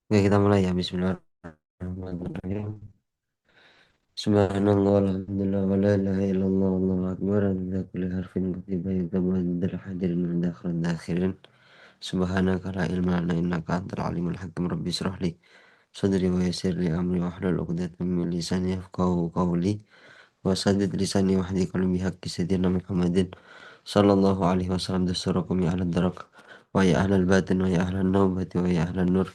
Oke, kita mulai ya. Bismillahirrahmanirrahim. Subhanallah, alhamdulillah, wa la ilaha illallah, wallahu akbar. Adada kulli harfin kutiba yuktabu adadal hadirin wa dakhlan dakhirin. Subhanaka la ilma lana innaka antal alimul hakim. Rabbi israh li sadri wa yassir li amri wa hlul 'uqdatam min lisani yafqahu qawli wa saddid lisani wahdi qalbi haqqi sayyidina Muhammadin sallallahu alaihi wasallam. Dasurakum ya ahlad darak wa ya ahlal batin wa ya ahlan nawbati wa ya ahlan nur.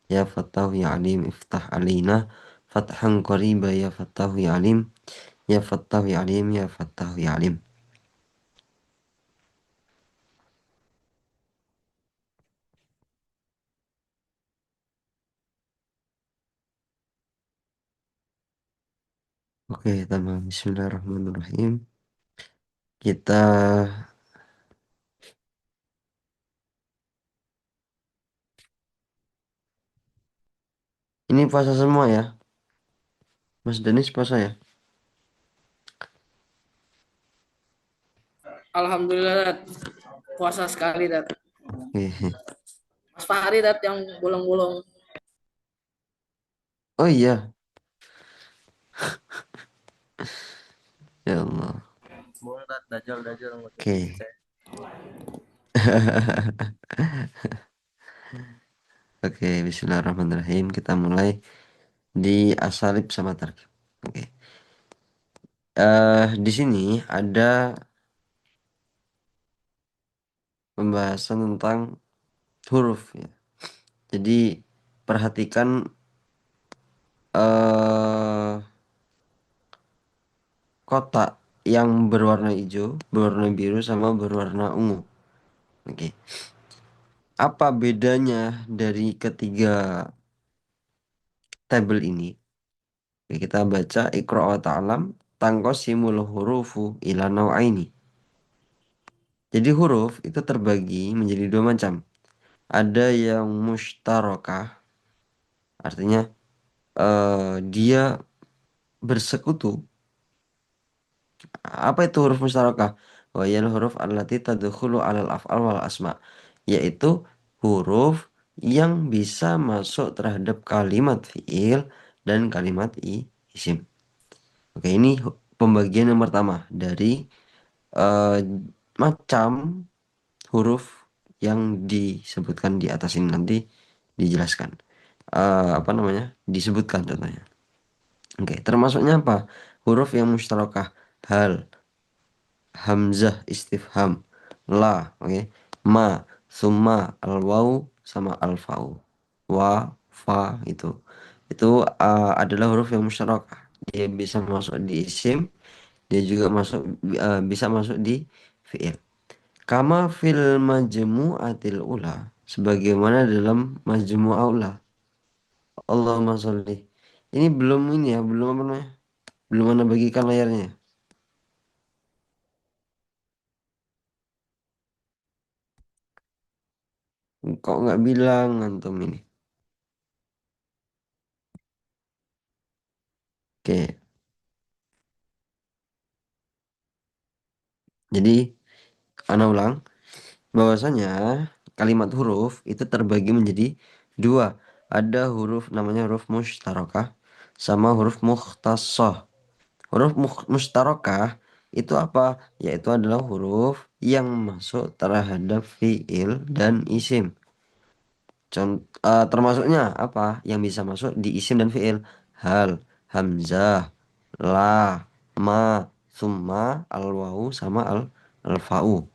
Ya Fattahu ya Alim iftah alaina fathan qariba ya Fattahu ya Alim, ya Fattahu ya Alim, ya Fattahu ya Alim. Oke, tamam. Bismillahirrahmanirrahim. Kita ini puasa semua ya. Mas Denis puasa ya? Alhamdulillah, Dat. Puasa sekali, Dat. Oke. Mas Fahri, Dat, yang bolong-bolong. Oh iya, ya Allah. Bohong dat, dajal dajal nggak usah ikutin Oke. saya. Oke, Bismillahirrahmanirrahim. Kita mulai di asalib sama tarkib. Oke. Di sini ada pembahasan tentang huruf ya. Jadi perhatikan eh kotak yang berwarna hijau, berwarna biru sama berwarna ungu. Oke. Apa bedanya dari ketiga tabel ini? Oke, kita baca Iqra wa ta'lam tangqasimul hurufu ila nau'aini. Jadi huruf itu terbagi menjadi dua macam. Ada yang mustarakah, artinya dia bersekutu. Apa itu huruf musyarakah? Wayal huruf allati tadkhulu alal af'al wal asma. Yaitu huruf yang bisa masuk terhadap kalimat fi'il dan kalimat isim. Oke, ini pembagian yang pertama dari eh, macam huruf yang disebutkan di atas ini nanti dijelaskan. Apa namanya? Disebutkan contohnya. Oke, termasuknya apa? Huruf yang musyarakah. Hal, hamzah istifham, la, oke, ma, summa, al waw sama al fau, wa, fa itu adalah huruf yang musyarakah. Dia bisa masuk di isim, dia juga bisa masuk di fiil. Kama fil majmu'atil ula, sebagaimana dalam majmu'ah ula. Allahumma sholli. Ini belum ini ya, belum apa namanya? Belum mana bagikan layarnya. Kok nggak bilang antum ini? Oke, jadi ana ulang bahwasanya kalimat huruf itu terbagi menjadi dua. Ada huruf namanya huruf mustarakah sama huruf mukhtassah. Huruf mustarakah itu apa? Yaitu adalah huruf yang masuk terhadap fiil dan isim. Termasuknya apa yang bisa masuk di isim dan fiil? Hal, hamzah, la, ma, summa, al wawu sama al fau.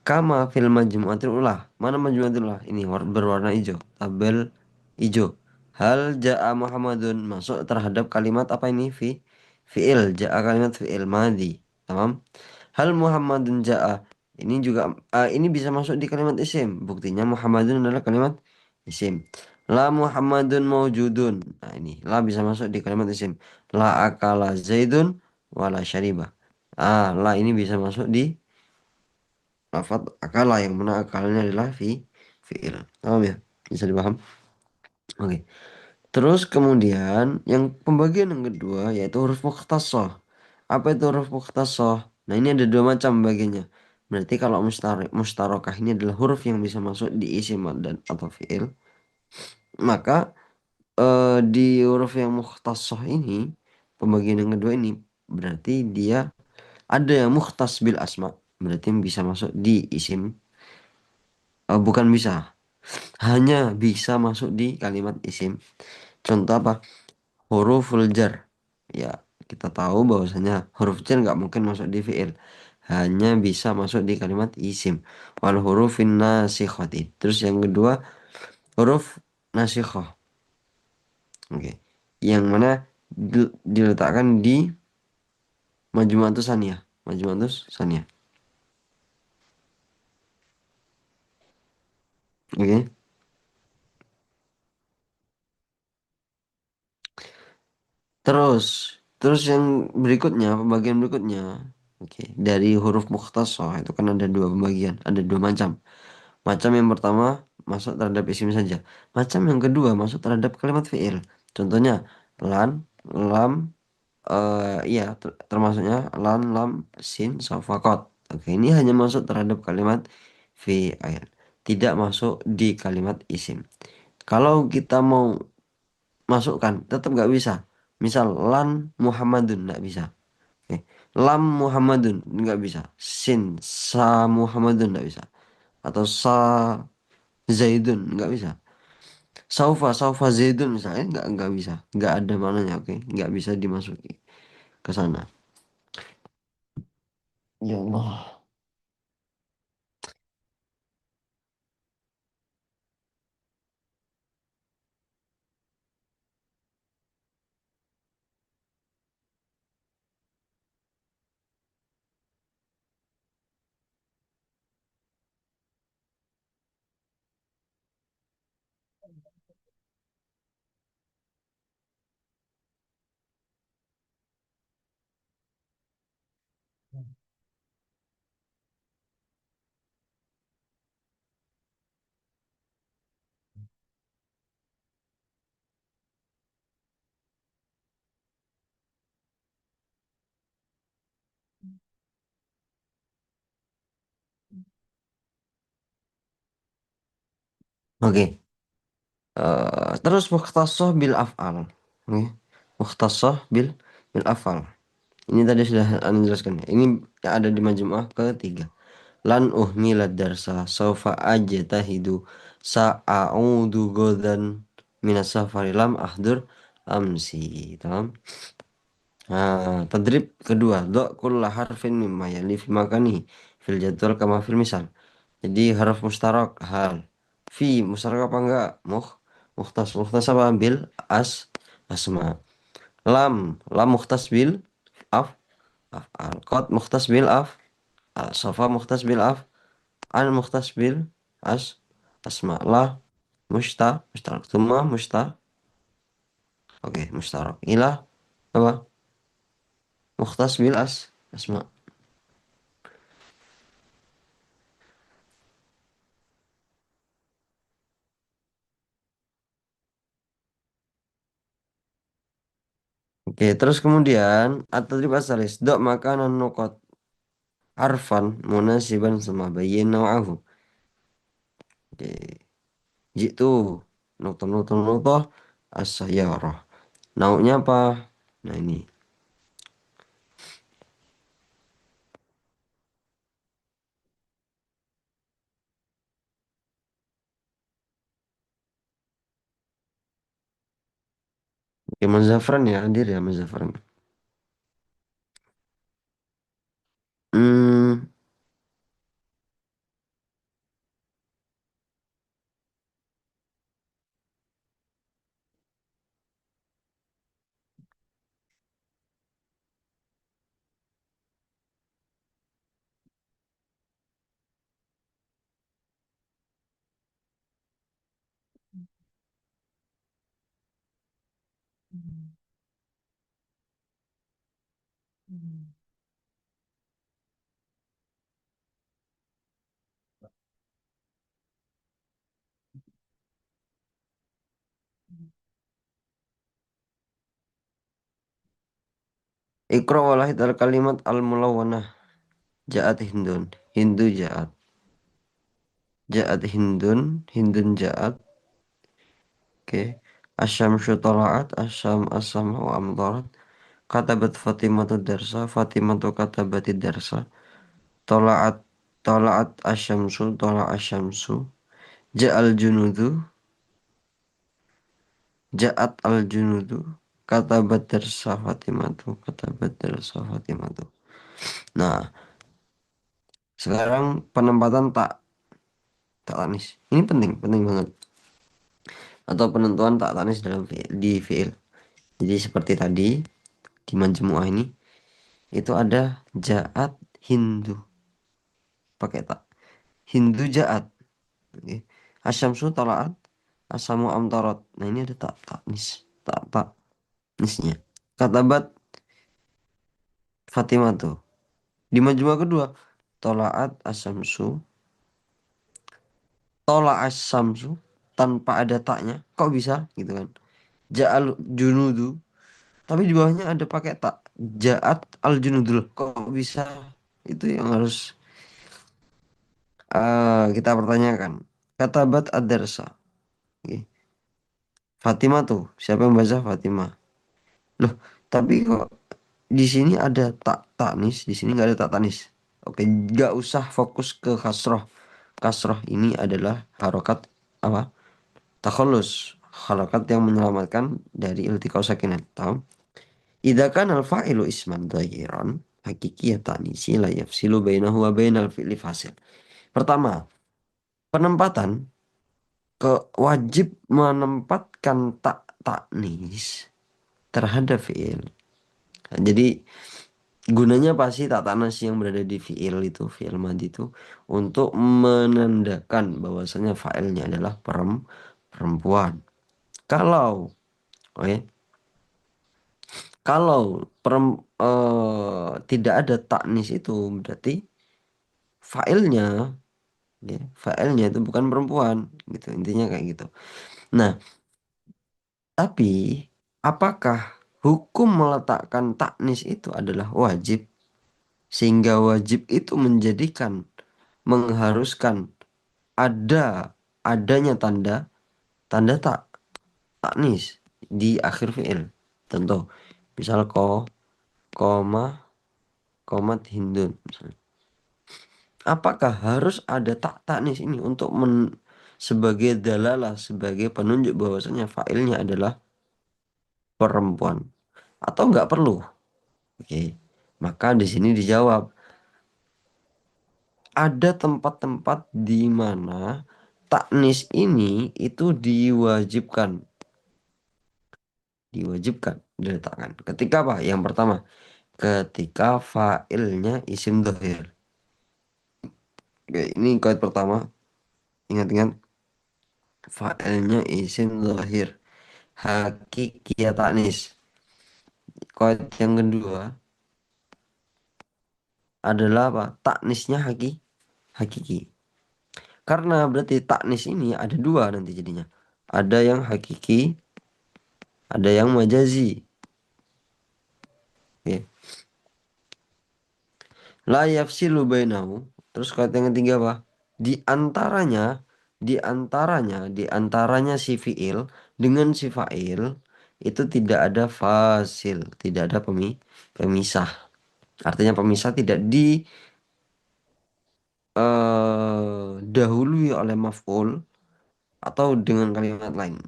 Kama fil majmu'atil ulah. Mana majmu'atil ulah? Ini berwarna hijau. Tabel hijau. Hal ja'a Muhammadun masuk terhadap kalimat apa ini? Fi'il. Ja'a kalimat fi'il madhi. Tamam. Hal Muhammadun ja'a. Ini juga ini bisa masuk di kalimat isim. Buktinya Muhammadun adalah kalimat isim. La Muhammadun maujudun. Nah ini la bisa masuk di kalimat isim. La akala Zaidun wala syariba. La ini bisa masuk di lafaz akala yang mana akalnya adalah fi'il. Paham ya? Bisa dipaham? Oke. Terus kemudian yang pembagian yang kedua yaitu huruf mukhtasah. Apa itu huruf mukhtasah? Nah, ini ada dua macam bagiannya. Berarti kalau mustarokah ini adalah huruf yang bisa masuk di isim dan atau fi'il, maka di huruf yang mukhtasah ini, pembagian yang kedua ini, berarti dia ada yang mukhtas bil asma, berarti yang bisa masuk di isim. Bukan bisa, hanya bisa masuk di kalimat isim. Contoh apa? Huruful jar. Ya, kita tahu bahwasanya huruf jar nggak mungkin masuk di fiil. Hanya bisa masuk di kalimat isim. Wal hurufin nasikhati. Terus yang kedua, huruf nasikhah. Oke. Yang mana diletakkan di majmu'atus saniyah. Majmu'atus saniyah. Oke. Terus, terus yang berikutnya, pembagian berikutnya. Oke, dari huruf mukhtasah itu kan ada dua pembagian, ada dua macam. Macam yang pertama masuk terhadap isim saja. Macam yang kedua masuk terhadap kalimat fiil. Contohnya lan, lam, iya termasuknya lan, lam, sin, sofakot. Oke, ini hanya masuk terhadap kalimat fiil, tidak masuk di kalimat isim. Kalau kita mau masukkan, tetap nggak bisa. Misal lan Muhammadun nggak bisa. Oke. Lam Muhammadun nggak bisa. Sin sa Muhammadun nggak bisa. Atau sa Zaidun nggak bisa. Saufa Zaidun misalnya nggak bisa, nggak ada mananya, oke, nggak bisa dimasuki ke sana. Ya Allah. Oke. Terus mukhtasah bil af'al. Oke. Mukhtasah bil af'al. Ini tadi sudah Anda jelaskan. Ini yang ada di majmu'ah ketiga. Lan uhmilad darsa saufa ajtahidu sa'audu godan minas safari lam ahdur amsi. Tamam. Tadrib kedua, do kulla harfin mimma yali fi makani fil jadwal kama fil misal. Jadi harf mustarak hal. Fi mustarak apa enggak? Mukhtas apa? Bil as asma. Lam mukhtas bil af af'al. Qad mukhtas bil af safa mukhtas bil af an mukhtas bil as asma. La mustarak. Tuma oke, mustarak. Ilah apa? Mukhtas bil asma. Oke, terus kemudian at-tadrib asalis dok makanan nukot arfan munasiban sama bayin naw'ahu. Oke, jitu nuktoh as-sayyarah. Nau'nya apa? Nah ini. Oke, Mas Zafran ya, hadir ya Mas Zafran. Hmm, Iqra walahid al-kalimat al-mulawwanah. Ja'at Hindun. Hindu ja'at. Ja'at Hindun. Hindun ja'at. Oke. Asyamsu tola'at, asam wa amtarat. Katabat Fatimatu darsa, Fatimatu katabati darsa. Tola'at, tola'at asyamsu, tola'at asyamsu. Ja'al junudu, ja'at al junudu. Katabat darsa Fatimatu, katabat darsa Fatimatu. Nah, sekarang penempatan tak, tak tanis. Ini penting, penting banget. Atau penentuan tak tanis dalam di fi'il. Jadi seperti tadi di majmu'ah ini itu ada ja'at Hindu pakai tak. Hindu ja'at. Oke. Asyamsu tala'at, asamu amtarot. Nah, ini ada tak taknis, tak taknisnya. Katabat Fatimah tuh. Di majmu'ah kedua, tola'at asyamsu, tola asyamsu tanpa ada taknya. Kok bisa gitu kan? Ja'al junudu. Tapi di bawahnya ada pakai tak. Ja'at al junudul. Kok bisa? Itu yang harus kita pertanyakan. Katabat ad-darsa. Oke. Fatimah tuh. Siapa yang baca Fatimah? Loh, tapi kok di sini ada tak tanis, di sini nggak ada tak tanis. Oke, nggak usah fokus ke kasroh. Kasroh ini adalah harokat apa? Takhallus. Harokat yang menyelamatkan dari iltiqau sakinan. Tahu? Idza kana al-fa'ilu isman dhahiran hakiki tanisi la yafsilu bainahu wa bainal fi'li fasil. Pertama, penempatan wajib menempatkan tak taknis terhadap fi'il. Nah, jadi gunanya pasti tak taknis yang berada di fi'il itu, fi'il madi itu untuk menandakan bahwasanya fa'ilnya adalah perempuan. Kalau, oke, kalau tidak ada taknis itu berarti fa'ilnya, ya, fa'ilnya itu bukan perempuan, gitu intinya kayak gitu. Nah, tapi apakah hukum meletakkan taknis itu adalah wajib? Sehingga wajib itu menjadikan, mengharuskan ada adanya tanda tanda taknis di akhir fi'il. Contoh, misal koma, komat hindun. Misalnya. Apakah harus ada tak taknis ini untuk sebagai dalalah, sebagai penunjuk bahwasanya fa'ilnya adalah perempuan? Atau nggak perlu? Oke, maka di sini dijawab ada tempat-tempat di mana taknis ini itu diwajibkan diletakkan. Ketika apa? Yang pertama, ketika fa'ilnya isim dhahir. Oke, ini kaidah pertama. Ingat-ingat, fa'ilnya isim dhahir. Hakiki taknis. Kaidah yang kedua adalah apa? Taknisnya hakiki. Karena berarti taknis ini ada dua nanti jadinya. Ada yang hakiki, ada yang majazi. Oke. La yafsilu bainahu. Terus kata yang ketiga apa? Di antaranya, di antaranya si fiil dengan si fa'il itu tidak ada fasil, tidak ada pemisah. Artinya pemisah tidak dahului oleh maf'ul atau dengan kalimat lain.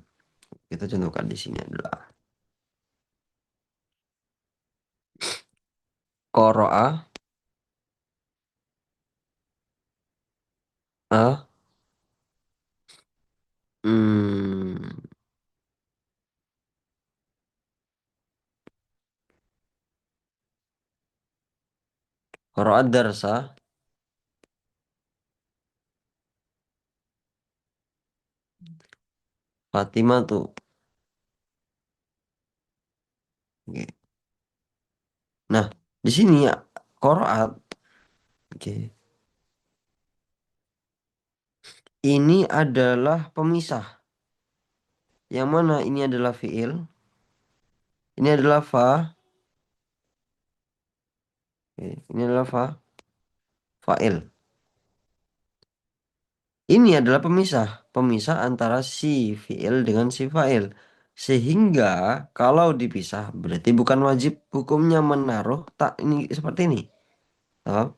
Kita contohkan di sini adalah qara'a a hmm, qara'a darsa Fatimah tuh. Oke. Nah, di sini ya qaraat, oke. Ini adalah pemisah. Yang mana ini adalah fiil, ini adalah oke. Ini adalah fa'il. Ini adalah pemisah, pemisah antara si fiil dengan si fa'il. Sehingga kalau dipisah berarti bukan wajib hukumnya menaruh tak ini seperti ini. Paham?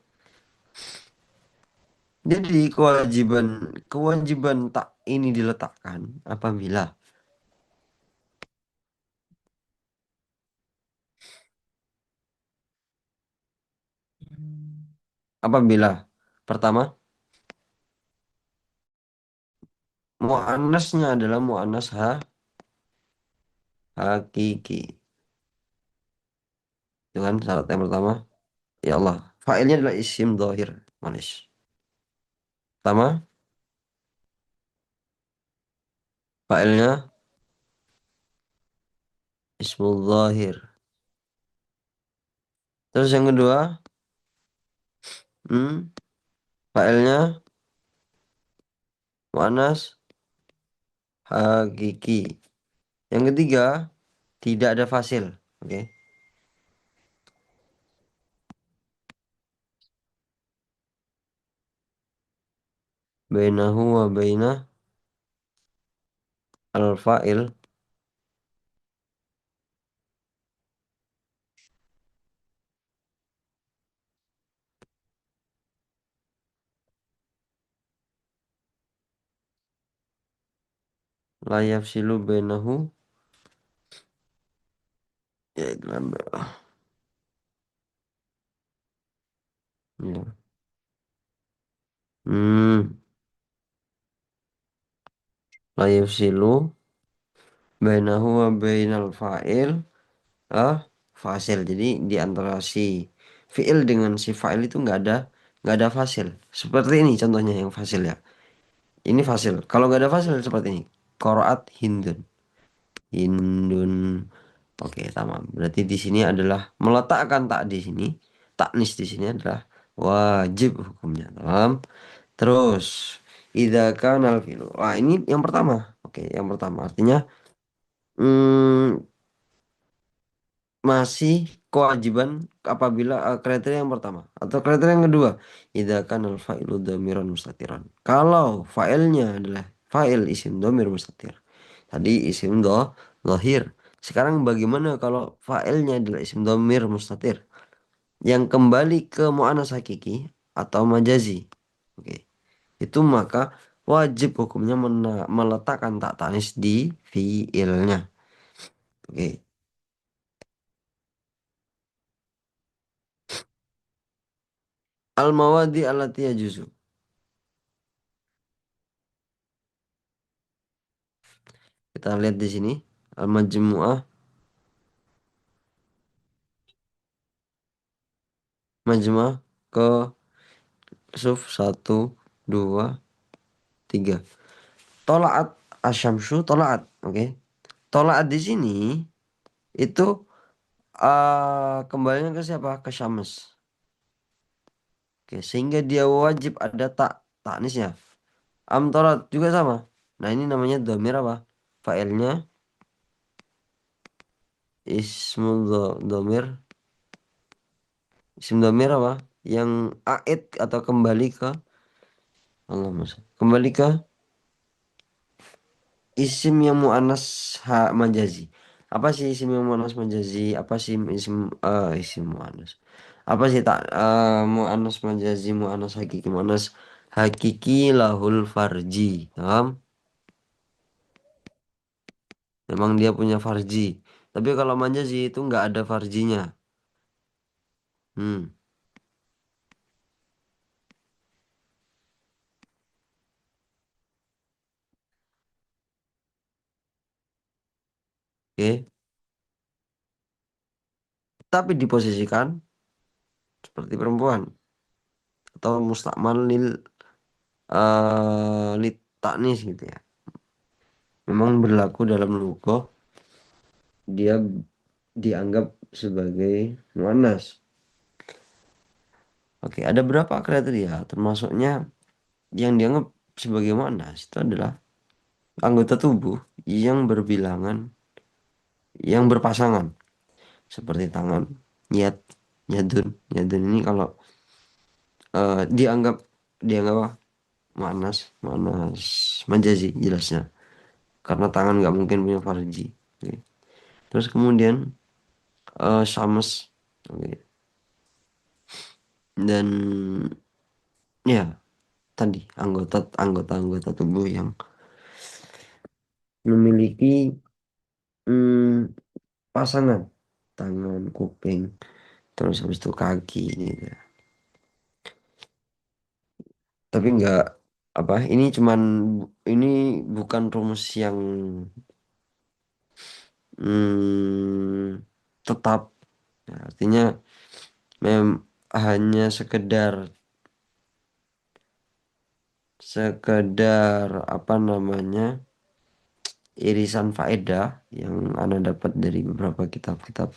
Jadi kewajiban kewajiban tak ini diletakkan apabila apabila pertama muannasnya adalah muannas hakiki. Itu kan syarat yang pertama. Ya Allah. Fa'ilnya adalah isim dhahir. Manis. Pertama, fa'ilnya ismul dhahir. Terus yang kedua, hmm, fa'ilnya muannas hakiki. Yang ketiga, tidak ada fasil. Oke. Bainahu wa baina al-fa'il la yafsilu bainahu ya iklan. Ya. Hmm, la yafsilu bainahu wa bainal fa'il ah fasil. Jadi di antara si fi'il dengan si fa'il itu nggak ada fasil. Seperti ini contohnya yang fasil ya. Ini fasil. Kalau nggak ada fasil seperti ini. Qaraat Hindun. Hindun. Oke, tamam. Berarti di sini adalah meletakkan tak di sini. Taknis di sini adalah wajib hukumnya. Tamam. Terus idza kanal fi'lu. Wah, ini yang pertama. Oke, yang pertama artinya hmm, masih kewajiban apabila kriteria yang pertama atau kriteria yang kedua idza kana al fa'ilu dhamiran mustatiran kalau fa'ilnya adalah fa'il isim dhamir mustatir tadi isim dhahir sekarang bagaimana kalau fa'ilnya adalah isim dhamir mustatir yang kembali ke muannas hakiki atau majazi oke itu maka wajib hukumnya meletakkan tak tanis di fiilnya oke. Al mawadi allati yajuzu. Kita lihat di sini al-majmu'ah majmu'ah ke suf satu 2 3. Tolaat asyamsu tolaat, oke. Tolaat di sini itu kembalinya ke siapa? Ke syams. Oke, sehingga dia wajib ada tak taknisnya. Amtorat juga sama. Nah, ini namanya domir apa? Fa'ilnya ismul domir. Isim domir apa? Yang ait atau kembali ke Allah kembali ke isim yang mu'annas majazi. Apa sih isim yang mu'annas majazi? Apa sih isim mu'annas? Apa sih tak mu'annas majazi, mu'annas hakiki, mu'annas hakiki lahul farji. Paham? Memang dia punya farji. Tapi kalau majazi itu nggak ada farjinya. Hmm, oke. Tapi diposisikan seperti perempuan atau mustakmal lit taknis gitu ya. Memang berlaku dalam lugah dia dianggap sebagai muannas. Oke, ada berapa kriteria? Termasuknya yang dianggap sebagai muannas itu adalah anggota tubuh yang berbilangan, yang berpasangan, seperti tangan, yad, yadun. Yadun ini kalau dianggap dianggap apa? Muannas, muannas majazi jelasnya. Karena tangan nggak mungkin punya farji. Oke. Terus kemudian syams. Oke. Dan ya tadi anggota-anggota tubuh yang memiliki mm, pasangan tangan, kuping, terus habis itu kaki gitu. Tapi nggak apa ini bukan rumus yang tetap. Nah, artinya mem hanya sekedar apa namanya irisan faedah yang Anda dapat dari beberapa kitab-kitab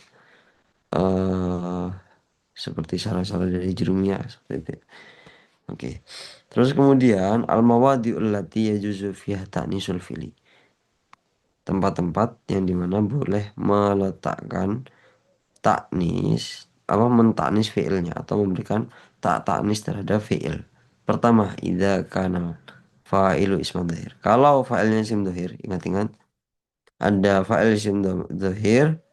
eh seperti salah-salah dari Jurumiyah seperti itu. Oke. Terus kemudian al-mawadi'ul lati yajuzu fiha ta'nisul fili. Tempat-tempat yang dimana boleh meletakkan taknis apa mentaknis fiilnya atau memberikan taknis terhadap fiil. Pertama, idza kana fa'ilu isman dhahir. Kalau fa'ilnya isim dhahir, ingat-ingat ada fa'il isim dhahir.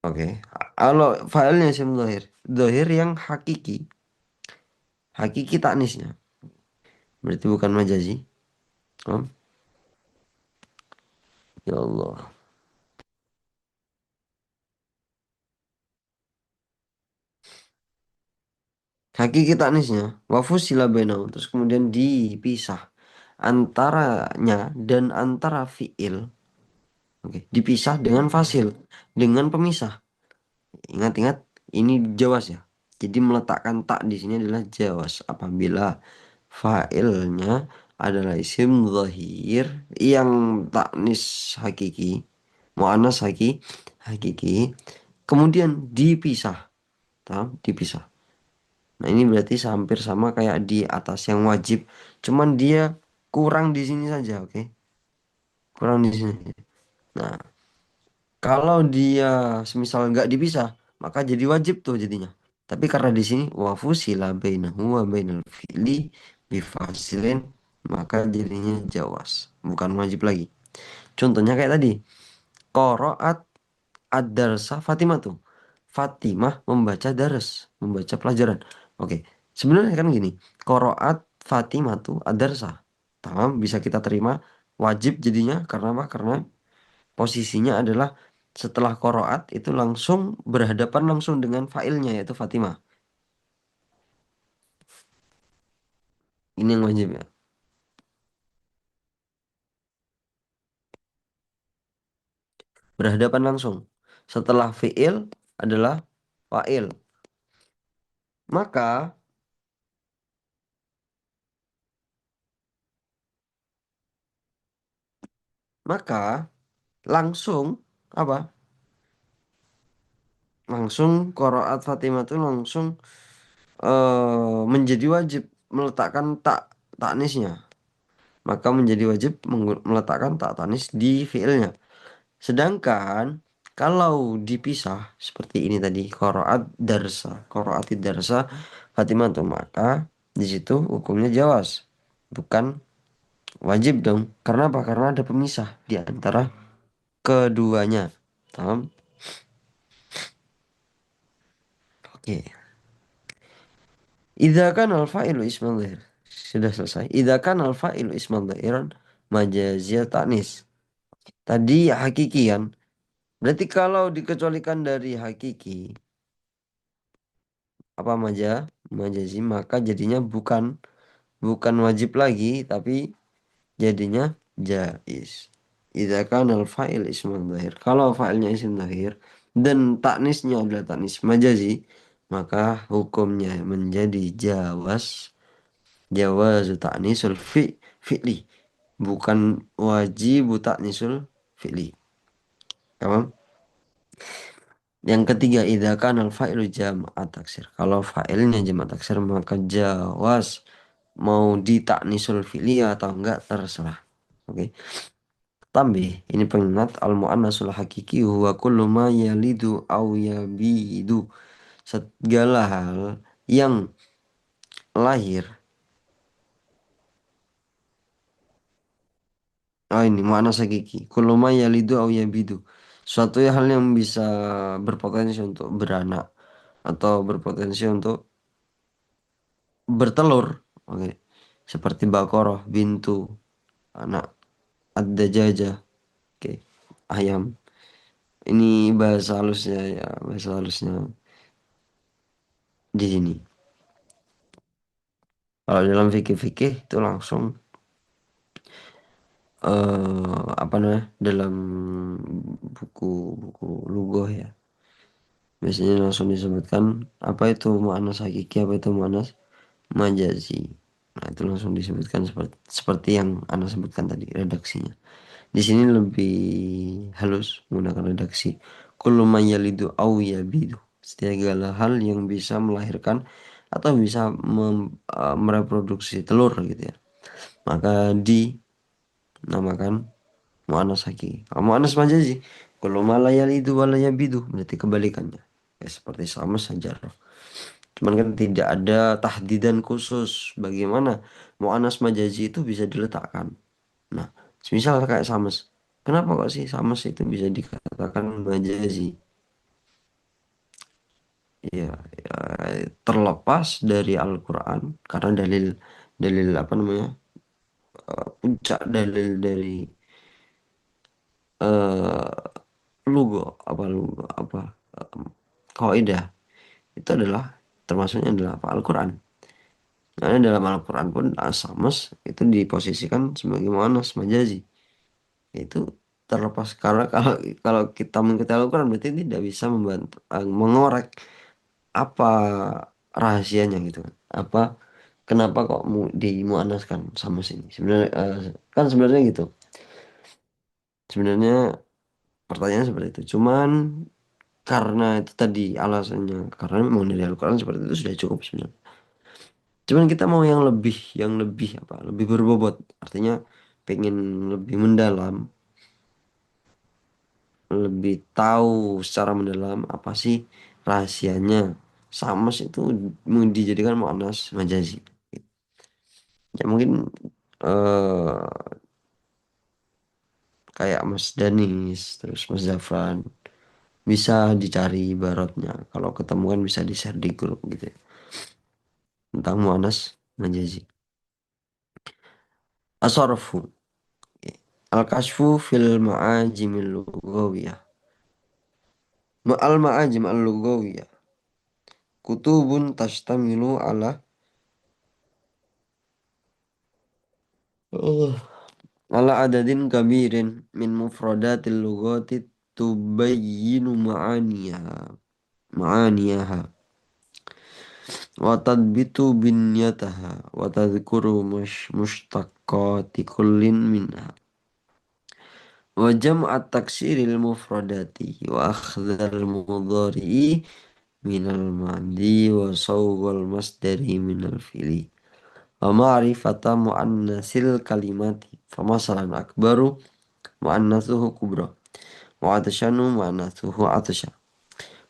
Oke. Kalau fa'ilnya isim dhahir, dhahir yang hakiki, hakiki taknisnya. Berarti bukan majazi. Oh, ya Allah. Hakiki taknisnya wafusila bainahum terus kemudian dipisah antaranya dan antara fiil. Oke, dipisah dengan fasil, dengan pemisah. Ingat-ingat ini jawas ya. Jadi meletakkan tak di sini adalah jawas apabila failnya adalah isim zahir yang taknis hakiki, muannas hakiki, kemudian dipisah, tahu? Dipisah. Nah, ini berarti hampir sama kayak di atas yang wajib, cuman dia kurang di sini saja, oke? Kurang di sini. Nah, kalau dia semisal nggak dipisah, maka jadi wajib tuh jadinya. Tapi karena di sini wafusila bainahu wa bainal fi'li bifasilin, maka jadinya jawas, bukan wajib lagi. Contohnya kayak tadi, qaraat ad-darsa Fatimah tuh. Fatimah membaca daras, membaca pelajaran. Oke, sebenarnya kan gini, qaraat Fatimah tuh ad-darsa. Tamam, bisa kita terima wajib jadinya karena apa? Karena posisinya adalah setelah qaraat itu langsung berhadapan langsung dengan failnya yaitu Fatimah. Ini yang wajib ya. Berhadapan langsung. Setelah fiil adalah fa'il. Maka maka langsung apa? Langsung qiraat Fatimah itu langsung menjadi wajib meletakkan taknisnya. Maka menjadi wajib meletakkan taknis di fiilnya. Sedangkan kalau dipisah seperti ini tadi qiraat darsa Fatimah tuh maka di situ hukumnya jawas, bukan wajib dong. Karena apa? Karena ada pemisah di antara keduanya. Paham? Oke. Idza kana al-fa'ilu isman dhahir. Sudah selesai. Idza kana al-fa'ilu isman dhahiran majaziyat ta'nis. Tadi hakiki kan. Berarti kalau dikecualikan dari hakiki apa majazi maka jadinya bukan wajib lagi tapi jadinya jaiz. Idza kana al-fa'il isman dhahir. Kalau fa'ilnya isim dhahir dan taknisnya adalah taknis majazi maka hukumnya menjadi jawazu ta'nisul fi'li bukan wajib ta'nisul fi'li. Paham? Yang ketiga idza kana al-fa'ilu jam'at taksir. Kalau fa'ilnya jam'at taksir maka jawaz mau ditaknisul fi'li atau enggak terserah. Oke. Tambih ini pengingat al-mu'annasul hakiki huwa kullu ma yalidu aw yabidu. Segala hal yang lahir Oh ini makna hakiki. Kuluma yalidu au yabidu. Suatu hal yang bisa berpotensi untuk beranak atau berpotensi untuk bertelur. Oke. Seperti bakoroh, bintu, anak, ad-dajajah. Oke. Ayam. Ini bahasa halusnya ya, bahasa halusnya di sini. Kalau dalam fikih-fikih itu langsung apa namanya? Dalam buku-buku lugoh ya. Biasanya langsung disebutkan apa itu mu'annas hakiki, apa itu mu'annas majazi. Nah, itu langsung disebutkan seperti yang Anda sebutkan tadi redaksinya. Di sini lebih halus menggunakan redaksi kullu ma yalidu au yabidu. Segala hal yang bisa melahirkan atau bisa mereproduksi telur gitu ya. Maka dinamakan mu'annas hakiki. Kalau mu'annas majazi, kullu ma la yalidu wa la yabidu, berarti kebalikannya. Ya, seperti sama saja. Cuman kan tidak ada tahdidan khusus bagaimana mu'annas majazi itu bisa diletakkan. Nah, misal kayak Sames. Kenapa kok sih Sames itu bisa dikatakan majazi? Ya, ya, terlepas dari Al-Quran karena dalil dalil apa namanya puncak dalil dari eh lugo apa kaidah itu adalah termasuknya adalah apa Al-Quran. Karena dalam Al-Quran pun Sames itu diposisikan sebagai mu'annas majazi. Itu terlepas karena kalau kalau kita mengikuti Al-Quran berarti tidak bisa membantu mengorek apa rahasianya gitu kan. Apa kenapa kok dimuannaskan sama sini? Sebenarnya kan sebenarnya gitu. Sebenarnya pertanyaan seperti itu. Cuman karena itu tadi alasannya karena memang dari Al-Quran seperti itu sudah cukup sebenarnya. Cuman kita mau yang lebih apa? Lebih berbobot. Artinya pengen lebih mendalam, lebih tahu secara mendalam apa sih rahasianya Samas itu mau dijadikan mu'annas majazi. Ya mungkin eh kayak Mas Danis, terus Mas Zafran bisa dicari ibaratnya. Kalau ketemu kan bisa di-share di grup gitu ya. Tentang mu'annas majazi. Asarfu. Al-kashfu fil ma'ajimil lughawiyah. Al-ma'ajim al-lughawiyah. Kutubun tashtamilu uh, ala adadin kabirin min mufradatil lughati tubayyinu ma'aniyaha wa tadbitu binyataha wa tadhkuru mushtaqati kullin minha wa jam'at taksiril mufradati wa akhdhal mudhari'i minal madi wa sawwal masdari minal fili wa ma'rifata mu'annasil kalimati famasalan akbaru mu'annathuhu kubra wa atashanu mu'annathuhu atasha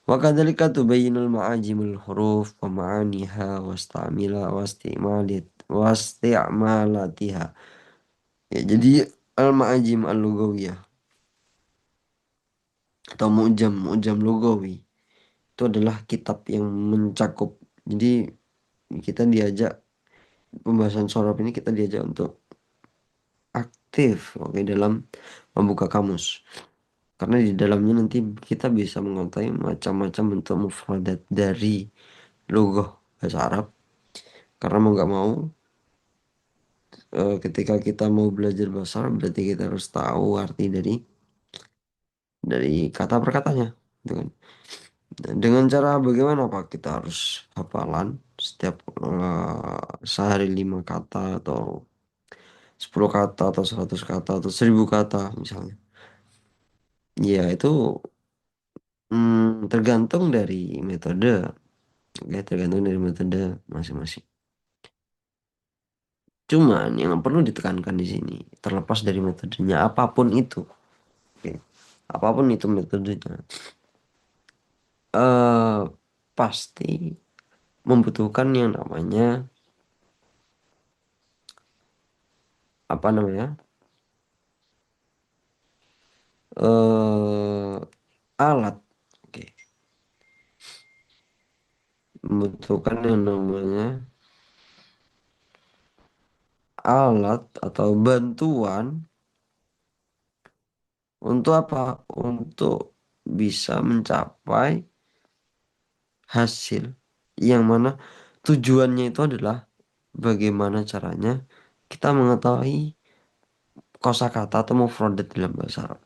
wa kadzalika tubayyinul ma'ajimul huruf wa ma'aniha wa isti'malatiha. Ya, jadi al-ma'ajim al-lugawiyah atau mu'jam lugawi itu adalah kitab yang mencakup. Jadi kita diajak pembahasan sorab ini kita diajak untuk aktif oke dalam membuka kamus. Karena di dalamnya nanti kita bisa mengetahui macam-macam bentuk mufradat dari logoh bahasa Arab. Karena mau nggak mau, ketika kita mau belajar bahasa Arab, berarti kita harus tahu arti dari kata per katanya, gitu kan. Dan dengan cara bagaimana Pak? Kita harus hafalan setiap sehari 5 kata atau 10 kata atau 100 kata atau 1000 kata misalnya. Ya itu tergantung dari metode, ya tergantung dari metode masing-masing. Cuman yang perlu ditekankan di sini, terlepas dari metodenya apapun itu, oke, apapun itu metodenya, eh pasti membutuhkan yang namanya apa namanya eh alat. Oke, membutuhkan yang namanya alat atau bantuan untuk apa? Untuk bisa mencapai hasil yang mana tujuannya itu adalah bagaimana caranya kita mengetahui kosakata atau mufradat dalam bahasa Arab.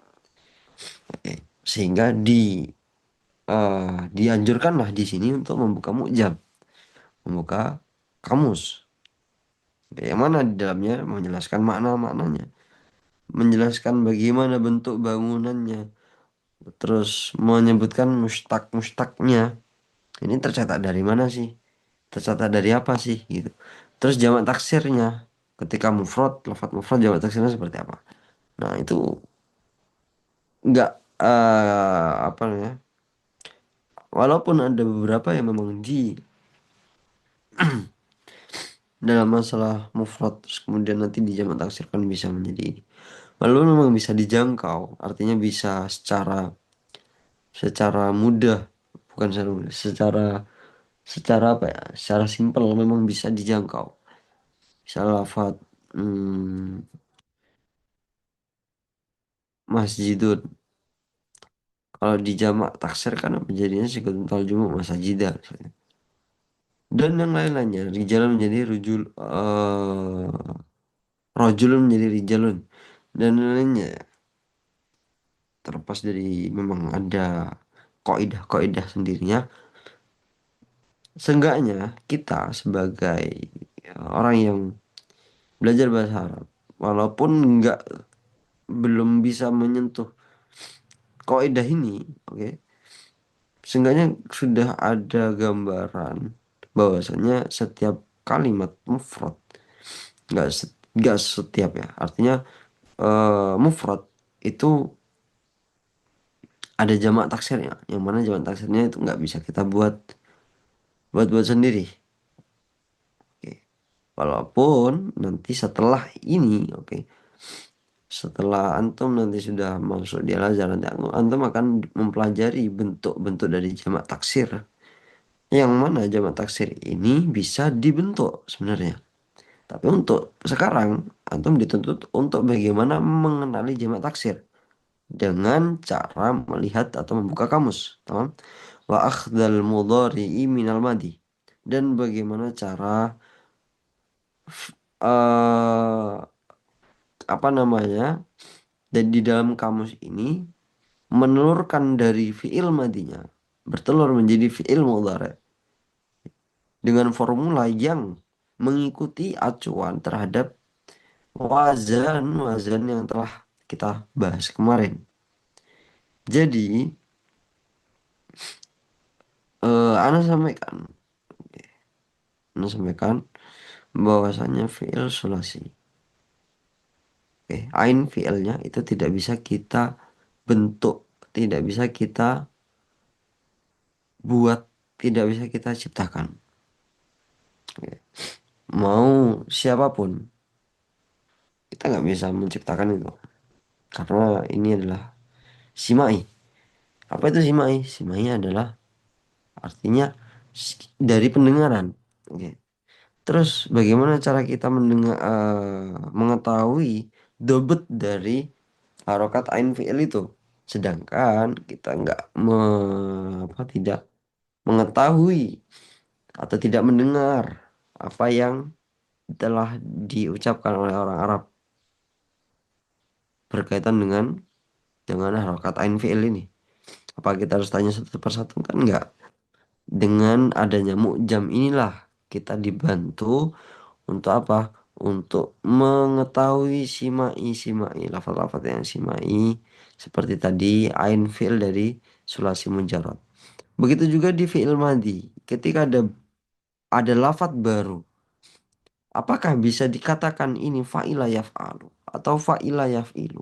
Oke, sehingga dianjurkanlah di sini untuk membuka mu'jam, membuka kamus. Oke, yang mana di dalamnya menjelaskan makna-maknanya, menjelaskan bagaimana bentuk bangunannya, terus menyebutkan mustak-mustaknya. Ini tercatat dari mana sih? Tercatat dari apa sih? Gitu. Terus jamak taksirnya. Ketika mufrad, lafadz mufrad jamak taksirnya seperti apa? Nah, itu nggak apa namanya? Walaupun ada beberapa yang memang di dalam masalah mufrad terus kemudian nanti dijamak taksirkan bisa menjadi ini. Lalu memang bisa dijangkau, artinya bisa secara mudah, bukan secara mudah, secara apa ya? Secara simpel memang bisa dijangkau. Misal lafadz masjidun. Kalau dijamak taksir kan apa jadinya sekutun jumu masajidah. Dan yang lain-lainnya. Rijal menjadi rojulun menjadi rijalun. Dan lain-lainnya. Terlepas dari memang ada kaidah-kaidah sendirinya. Seenggaknya kita sebagai orang yang belajar bahasa Arab. Walaupun belum bisa menyentuh kaidah ini. Oke. Seenggaknya sudah ada gambaran bahwasanya setiap kalimat mufrad nggak setiap ya, artinya mufrad itu ada jamak taksirnya, yang mana jamak taksirnya itu nggak bisa kita buat sendiri. Oke. Walaupun nanti setelah ini, oke, setelah antum nanti sudah masuk di Al-Azhar, nanti antum akan mempelajari bentuk-bentuk dari jamak taksir, yang mana jamak taksir ini bisa dibentuk sebenarnya. Tapi untuk sekarang, antum dituntut untuk bagaimana mengenali jamak taksir dengan cara melihat atau membuka kamus. Tamam? Wa akhdal mudhari'i minal madi. Dan bagaimana cara eh apa namanya? Dan di dalam kamus ini menelurkan dari fiil madinya bertelur menjadi fiil mudhari dengan formula yang mengikuti acuan terhadap wazan yang telah kita bahas kemarin. Jadi, Ana sampaikan bahwasanya fiil sulasi. Oke, ain fiilnya itu tidak bisa kita bentuk, tidak bisa kita buat, tidak bisa kita ciptakan. Oke. Mau siapapun, kita nggak bisa menciptakan itu. Karena ini adalah simai. Apa itu simai? Simai adalah artinya dari pendengaran. Oke. Terus bagaimana cara kita mengetahui dobet dari harokat ain fi'il itu? Sedangkan kita nggak tidak mengetahui atau tidak mendengar apa yang telah diucapkan oleh orang Arab berkaitan dengan harokat ain fi'il ini. Apa kita harus tanya satu persatu? Kan enggak. Dengan adanya mu'jam inilah kita dibantu untuk apa? Untuk mengetahui simai, lafaz-lafaz yang simai seperti tadi ain fi'il dari sulasi mujarrad. Begitu juga di fi'il madhi. Ketika ada lafaz baru, apakah bisa dikatakan ini fa'ila yaf'alu atau fa'ila yaf'ilu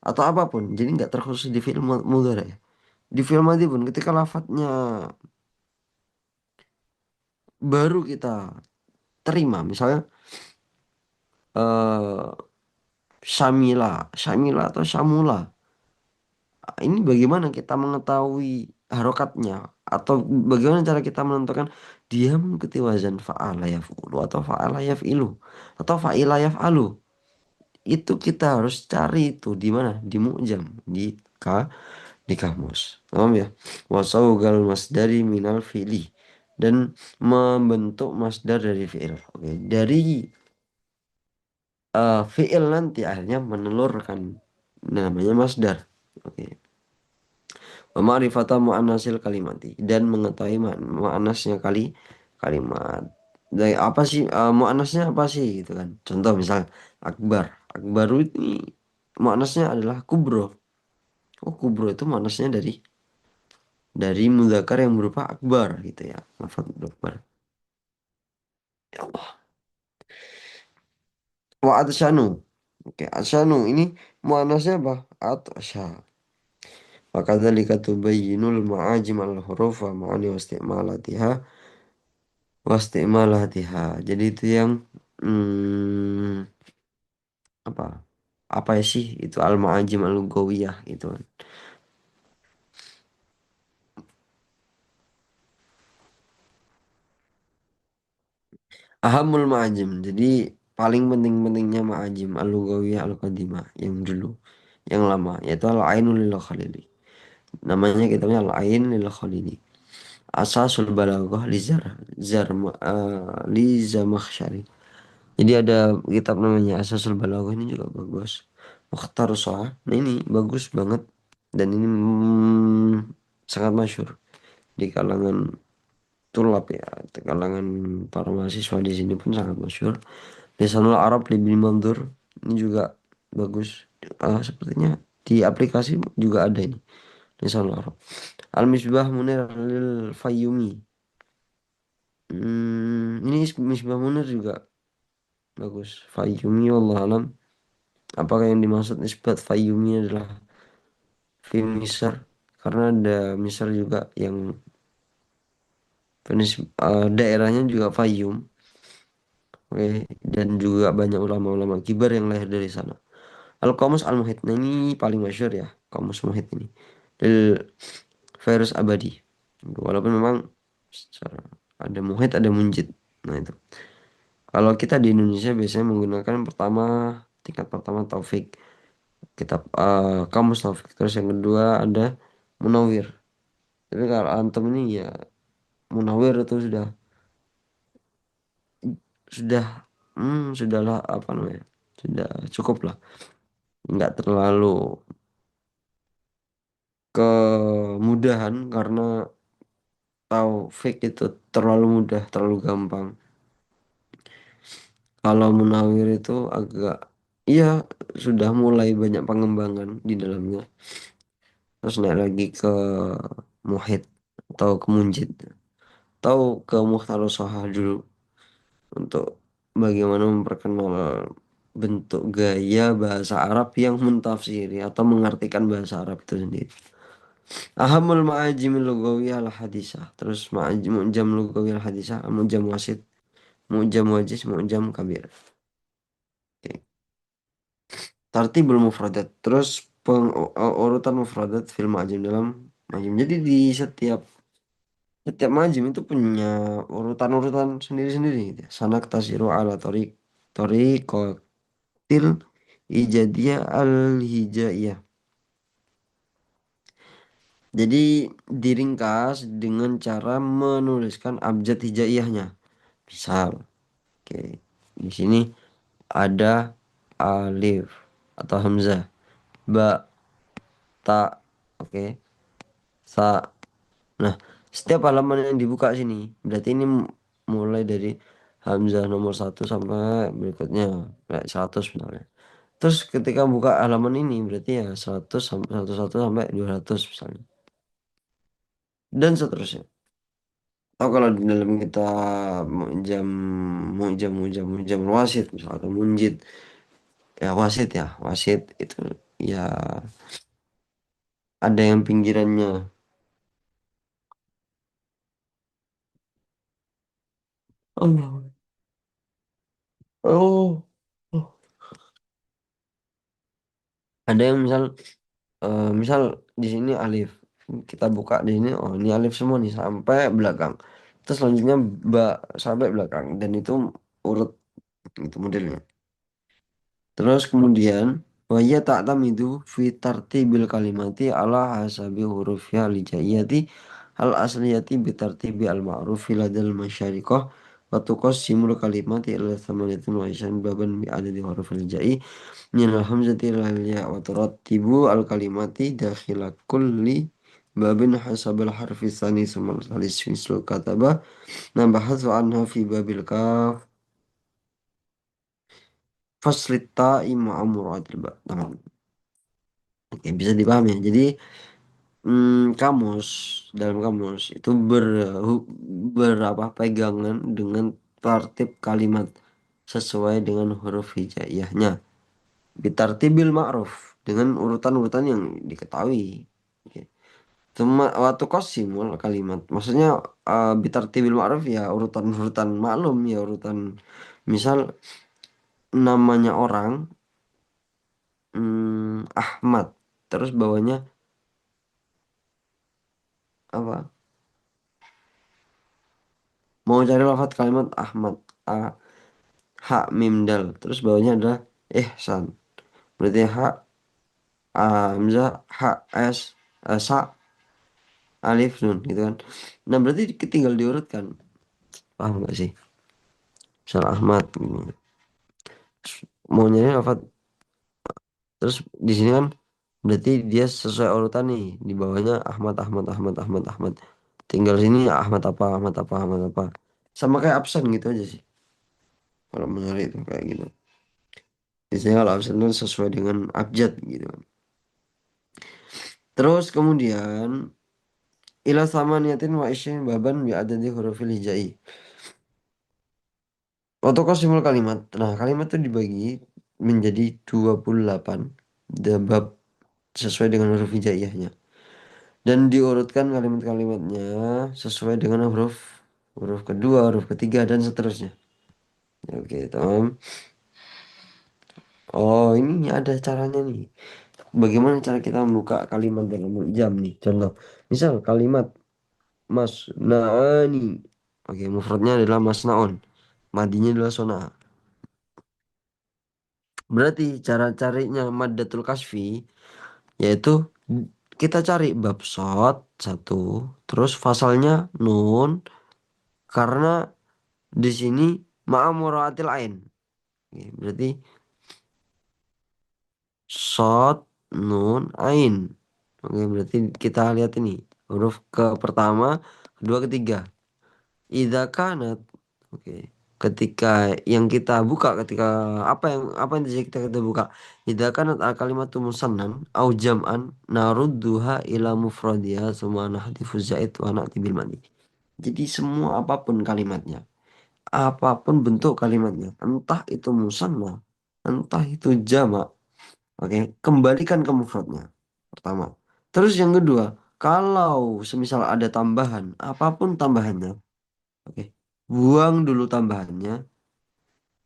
atau apapun. Jadi nggak terkhusus di fi'il mudhari ya. Di fi'il madhi pun ketika lafadznya baru kita terima, misalnya eh Syamila atau Syamula. Ini bagaimana kita mengetahui harokatnya atau bagaimana cara kita menentukan dia mengikuti wazan fa'ala yaf'ulu atau fa'ala yaf'ilu atau fa'ila yaf'alu. Itu kita harus cari itu di mana? Di mu'jam, ka, di kamus. Paham ya? Wasaugal masdari minal fi'li dan membentuk masdar dari fi'il. Oke, dari fi'il nanti akhirnya menelurkan namanya masdar. Oke. Wa ma'rifata mu'annasil kalimati dan mengetahui mu'annasnya kalimat. Dari apa sih mu'annasnya apa sih gitu kan. Contoh misal akbar. Akbaru ini mu'annasnya adalah kubro. Oh, kubro itu mu'annasnya dari mudzakkar yang berupa akbar gitu ya. Lafaz akbar. Ya Allah. Wa atsyanu. Oke, atsyanu ini mu'annasnya apa? Atsya. Wa kadzalika tubayyinul ma'ajim al-huruf wa ma'ani wa isti'malatiha wastimalatiha. Jadi itu yang hmm, apa? Apa ya sih itu al-ma'ajim al-lugawiyah itu kan. Ahamul ma'ajim. Jadi paling penting-pentingnya ma'ajim al-lugawiyah al-qadimah yang dulu, yang lama yaitu al-ainul lil khalili. Namanya kitabnya al-ain lil khalili. Asasul balaghah li Zamakhsyari. Jadi ada kitab namanya Asasul Balaghah ini juga bagus. Mukhtar Shah. Nah ini bagus banget dan ini sangat masyhur di kalangan tulab ya, di kalangan para mahasiswa di sini pun sangat masyhur. Lisanul Arab Ibnu Mandur ini juga bagus. Sepertinya di aplikasi juga ada ini Lisanul Arab. Al-Misbah Munir Lil Fayyumi. Ini Misbah Munir juga bagus. Fayyumi wallahu alam. Apakah yang dimaksud nisbat Fayyumi adalah film Misr? Karena ada Misr juga yang daerahnya juga Fayyum. Oke, dan juga banyak ulama-ulama kibar yang lahir dari sana. Al-Qamus Al-Muhit. Nah ini paling masyhur ya, Qamus Muhit ini. Del Fairuz Abadi. Walaupun memang secara ada Muhit, ada Munjid. Nah itu. Kalau kita di Indonesia biasanya menggunakan pertama, tingkat pertama Taufik. Kitab Kamus Taufik. Terus yang kedua ada Munawir. Jadi kalau antum ini ya Munawir itu sudah sudahlah apa namanya? Sudah cukup lah. Nggak terlalu kemudahan karena Taufik itu terlalu mudah, terlalu gampang. Kalau Munawir itu agak iya sudah mulai banyak pengembangan di dalamnya. Terus naik lagi ke Muhid atau ke Munjid atau ke Mukhtarus Shahah dulu untuk bagaimana memperkenal bentuk gaya bahasa Arab yang mentafsiri atau mengartikan bahasa Arab itu sendiri. Ahamul ma'ajimil lugawiyah al hadisah. Terus mu'jam lugawiyah al hadisah, mu'jam wasit, mu'jam wajiz, mu'jam kabir. Oke. Tartibul mufradat. Terus urutan mufradat film ma'ajim dalam ma'ajim. Jadi di setiap majim itu punya urutan-urutan sendiri-sendiri gitu ya. Sanak tasiru ala tariqatil ijadiyah al-hijaiyah. Jadi diringkas dengan cara menuliskan abjad hijaiyahnya. Misal, oke, di sini ada alif atau hamzah, ba, ta, oke, sa. Nah, setiap halaman yang dibuka sini, berarti ini mulai dari Hamzah nomor satu sampai berikutnya, kayak 100 misalnya. Terus ketika buka halaman ini, berarti ya 100 sampai 101 sampai 200 misalnya. Dan seterusnya. Atau kalau di dalam kita jam jam wasit misalnya munjid ya wasit itu ya ada yang pinggirannya. Allah. Oh. Oh. Ada yang misal di sini alif. Kita buka di sini, oh ini alif semua nih sampai belakang. Terus selanjutnya ba sampai belakang dan itu urut itu modelnya. Terus kemudian waya ta'tamidu fi tartibil kalimati ala hasabi hurufnya lijaiyati al asliyati bi tartibi al ma'rufi ladal masyariqah wa tuqassimul kalimati ila thamaniyatin wa isyan baban bi adadi hurufil jai minal hamzati ilal ya wa turattibu al kalimati dakhila kulli babin hasabal harfi tsani sumal salis mislu kataba nabahatsu anha fi babil kaf faslit ta'i ma'amuratil ba. Tamam. Oke, bisa dipahami ya. Jadi kamus dalam kamus itu berapa pegangan dengan tertib kalimat sesuai dengan huruf hijaiyahnya. Bitartibil ma'ruf dengan urutan-urutan yang diketahui. Oke. Waktu kosimul kalimat. Maksudnya bitartibil ma'ruf ya urutan-urutan maklum ya urutan misal namanya orang Ahmad. Terus bawahnya apa? Mau cari lafaz kalimat Ahmad. A, ha, mim, dal. Terus bawahnya adalah ihsan. Berarti ha, hamzah, ha, s, sa, alif, nun gitu kan. Nah berarti tinggal diurutkan. Paham gak sih? Misal Ahmad. Gitu. Mau nyari lafaz. Terus di sini kan berarti dia sesuai urutan nih. Di bawahnya Ahmad, Ahmad, Ahmad, Ahmad, Ahmad. Tinggal sini Ahmad apa, Ahmad apa, Ahmad apa. Sama kayak absen gitu aja sih. Kalau mencari itu kayak gitu. Biasanya kalau absen itu sesuai dengan abjad gitu kan. Terus kemudian ila sama niatin wa isyin baban bi adadi hurufil hijai. Otokosimul kalimat. Nah, kalimat itu dibagi menjadi 28 bab sesuai dengan huruf hijaiyahnya. Dan diurutkan kalimat-kalimatnya sesuai dengan huruf huruf kedua, huruf ketiga dan seterusnya. Oke, tamam. Oh, ini ada caranya nih. Bagaimana cara kita membuka kalimat dalam jam nih? Contoh, misal kalimat masna'ani. Oke, mufradnya adalah masna'un. Madinya adalah sona. Berarti cara carinya maddatul kasfi yaitu kita cari bab shad satu, terus fasalnya nun karena di sini ma'amuratil ain. Oke, berarti shad nun ain. Oke, berarti kita lihat ini huruf ke pertama, kedua, ketiga. Idza kanat. Oke. Ketika yang kita buka apa yang kita buka. Idza kanat al kalimatu musannan au jam'an narudduha ila mufradiha tsumma nahdifu zaid wa na'ti bil madi. Jadi semua apapun kalimatnya, apapun bentuk kalimatnya, entah itu musanna, entah itu jamak, oke, kembalikan ke mufradnya. Pertama. Terus yang kedua, kalau semisal ada tambahan, apapun tambahannya, oke. Buang dulu tambahannya,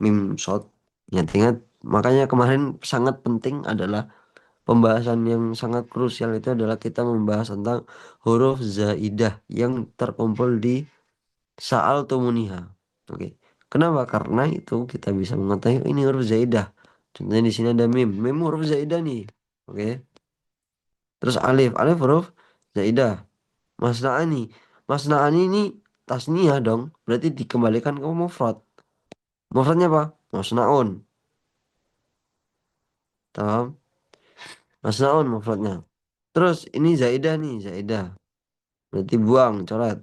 mim shot. Ingat-ingat, makanya kemarin sangat penting adalah pembahasan yang sangat krusial itu adalah kita membahas tentang huruf zaidah yang terkumpul di Sa'al Tumuniha. Oke. Kenapa? Karena itu kita bisa mengetahui oh, ini huruf zaidah. Contohnya di sini ada mim. Mim huruf zaidah nih. Oke. Terus alif. Alif huruf zaidah. Masna'ani. Masna'ani ini tasniyah dong. Berarti dikembalikan ke mufrad. Mufradnya apa? Masna'un. Tamam. Masna'un mufradnya. Terus ini zaidah nih. Zaidah. Berarti buang. Coret.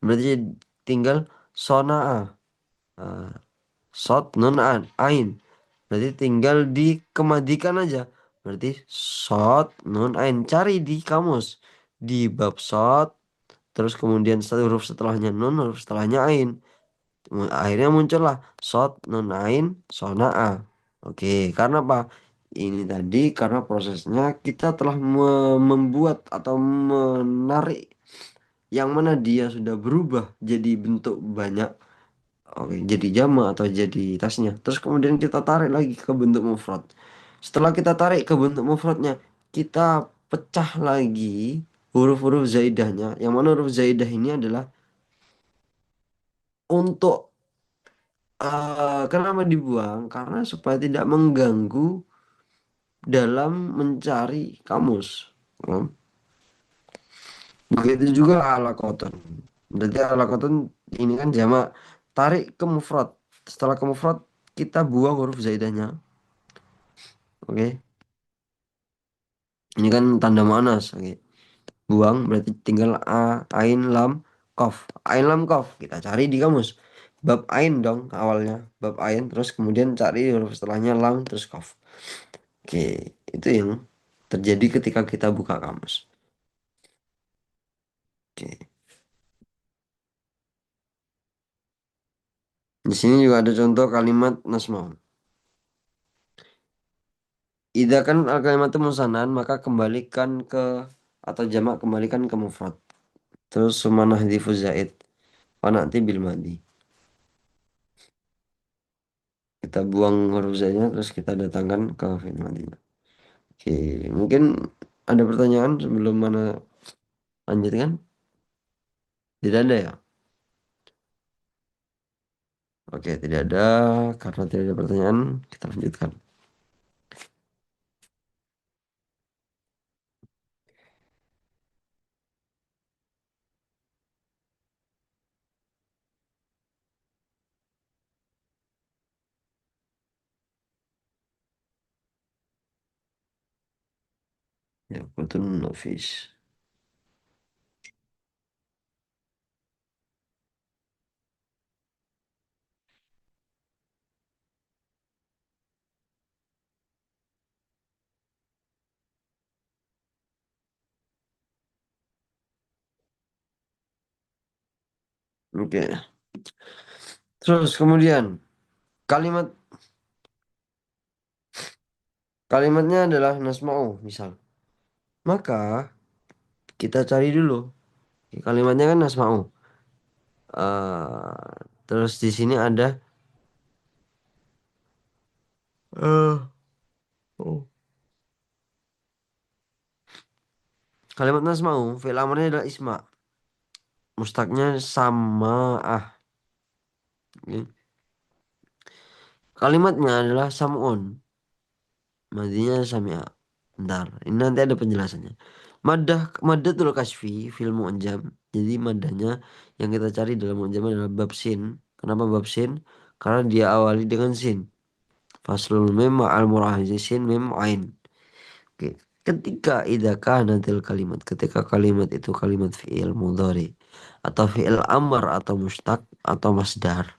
Berarti tinggal sona'ah. Nah, sod nun ain. Berarti tinggal dikemadikan aja. Berarti sod nun ain. Cari di kamus. Di bab sod. Terus kemudian satu huruf setelahnya nun. Huruf setelahnya ain. Akhirnya muncullah sod nun ain sona'a. Oke, karena apa? Ini tadi karena prosesnya kita telah membuat atau menarik yang mana dia sudah berubah jadi bentuk banyak. Oke, jadi jama atau jadi tasnya. Terus kemudian kita tarik lagi ke bentuk mufrad. Setelah kita tarik ke bentuk mufradnya, kita pecah lagi huruf-huruf zaidahnya. Yang mana huruf zaidah ini adalah untuk kenapa dibuang? Karena supaya tidak mengganggu dalam mencari kamus. Hmm. Begitu juga ala cotton. Berarti ala cotton ini kan jamak, tarik ke mufrad. Setelah ke mufrad kita buang huruf zaidahnya. Oke. Ini kan tanda manas. Oke. Buang berarti tinggal a, ain, lam, kof. Ain, lam, kof. Kita cari di kamus. Bab ain dong awalnya. Bab ain terus kemudian cari huruf setelahnya lam terus kof. Oke, itu yang terjadi ketika kita buka kamus. Oke. Di sini juga ada contoh kalimat nasmaun. Idza kan al kalimat itu musanan maka kembalikan ke atau jamak kembalikan ke mufrad. Terus sumanah hadifu zaid. Wanati bil madi. Kita buang huruf zaidnya terus kita datangkan ke fi'il madinya. Oke, mungkin ada pertanyaan sebelum mana lanjutkan? Tidak ada ya? Oke, tidak ada. Karena tidak ada pertanyaan, kita lanjutkan. Ya, betul nafis. Oke. Terus kemudian kalimat kalimatnya adalah nasma'u misal. Maka kita cari dulu. Kalimatnya kan nasma'u. Terus di sini ada eh oh. Kalimat nasma'u, fi'il amrnya adalah isma. Mustaknya sama ah. Oke. Kalimatnya adalah sam'un. Madinya sami'a. Bentar, ini nanti ada penjelasannya. Maddatul kasfi fil mu'jam. Jadi madanya yang kita cari dalam mu'jam adalah bab sin. Kenapa bab sin? Karena dia awali dengan sin. Faslul mim ma'al murahizi sin mim ain. Oke. Ketika idza kanatil kalimat, ketika kalimat itu kalimat fi'il mudhari atau fi'il amr atau mustaq atau masdar,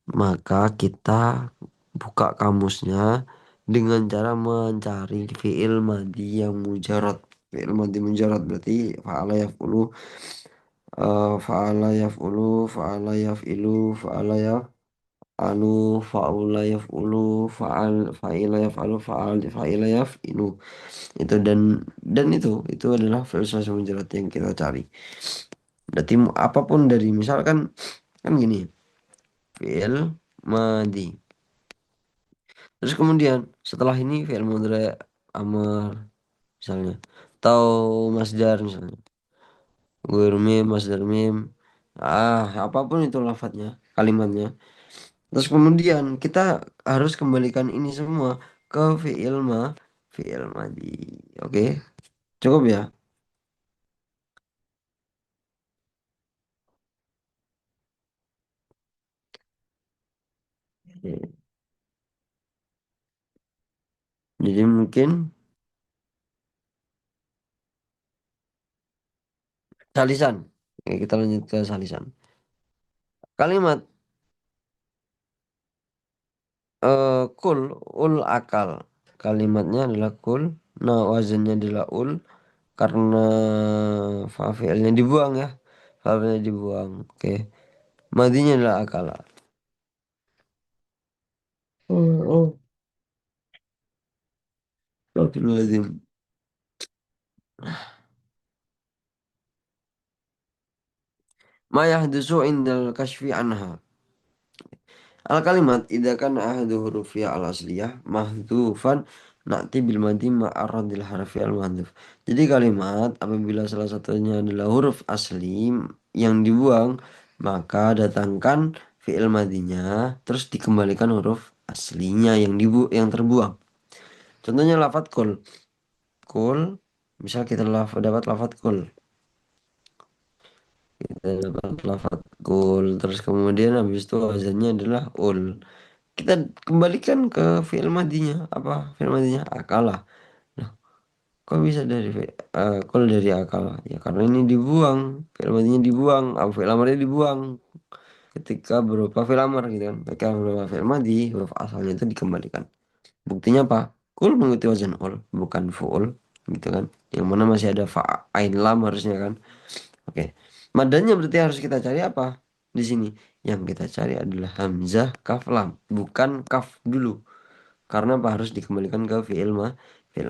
maka kita buka kamusnya dengan cara mencari fi'il madi yang mujarad. Fi'il madi mujarad berarti fa'ala yaf'ulu, fa'ala yaf'ulu, fa'ala yaf'ilu, fa'ala yaf'alu, fa'ula yaf'ulu, fa'ila yaf'alu, fa'ila yaf'ilu. Itu dan itu adalah fi'il sulasi mujarad yang kita cari. Berarti apapun dari misalkan kan gini, fi'il madi. Terus kemudian setelah ini fi'il mudhari amr misalnya atau masdar misalnya. Guir mim, masdar mim. Apapun itu lafadznya, kalimatnya. Terus kemudian kita harus kembalikan ini semua ke fi'il madi. Oke, cukup ya. Oke. Jadi mungkin salisan. Oke, kita lanjut ke salisan. Kalimat kul, ul akal. Kalimatnya adalah kul. Nah, wazannya adalah ul. Karena fafialnya dibuang ya. Fafialnya dibuang. Oke. Madinya adalah akala. Oh, oh. Astagfirullahaladzim. Ma yahdusu indal kashfi anha. Al kalimat idza kana ahadu hurufnya al asliyah mahdhufan na'ti bil madi ma'aradil harfi al-mahdhuf. Jadi kalimat apabila salah satunya adalah huruf asli yang dibuang, maka datangkan fi'il madinya terus dikembalikan huruf aslinya yang terbuang. Contohnya lafadz kul. Kul, misal kita dapat lafadz kul. Kita dapat lafadz kul, terus kemudian habis itu wazannya adalah ul. Kita kembalikan ke fi'il madinya. Apa fi'il madinya? Akalah. Nah, kok bisa kul dari akal? Ya karena ini dibuang. Fi'il madinya dibuang. Apa fi'il amarnya dibuang. Ketika berupa fi'il amar gitu kan. Ketika berupa fi'il madi, huruf asalnya itu dikembalikan. Buktinya apa? Kul mengikuti wazan ul, bukan fu'ul. Gitu kan. Yang mana masih ada fa'ain lam harusnya kan. Oke. Madanya berarti harus kita cari apa? Di sini. Yang kita cari adalah hamzah kaf lam. Bukan kaf dulu. Karena apa harus dikembalikan ke fi'il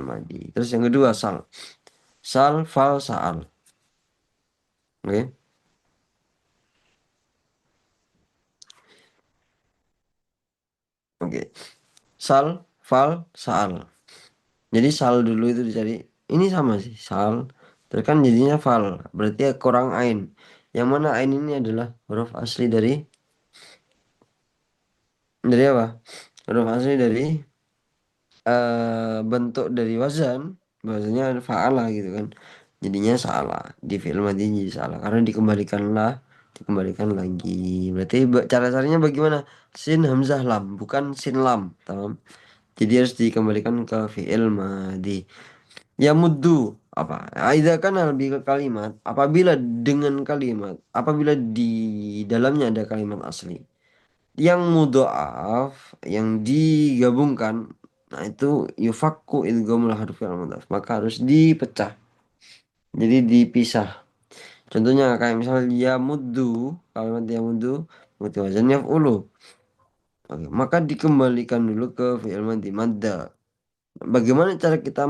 madi. Terus yang kedua sal. Sal fal sa'al. Oke. Oke. Sal fal sa'al. Jadi sal dulu itu dicari. Ini sama sih sal. Terus kan jadinya fal. Berarti ya kurang ain. Yang mana ain ini adalah huruf asli dari apa? Huruf asli dari bentuk dari wazan. Bahasanya fa'ala gitu kan. Jadinya salah. Di fi'il madi jadi salah. Karena dikembalikan lagi. Berarti cara caranya bagaimana? Sin hamzah lam, bukan sin lam. Tamam. Jadi harus dikembalikan ke fi'il madi. Ya muddu apa? Aida kan lebih ke kalimat. Apabila di dalamnya ada kalimat asli yang mudhaaf, yang digabungkan, nah itu yufakku idghamul harfi al mudhaf, maka harus dipecah. Jadi dipisah. Contohnya kayak misal ya muddu, kalimat ya muddu muddu wazan yaf'ulu. Oke, maka dikembalikan dulu ke fi'il madhi madda. Bagaimana cara kita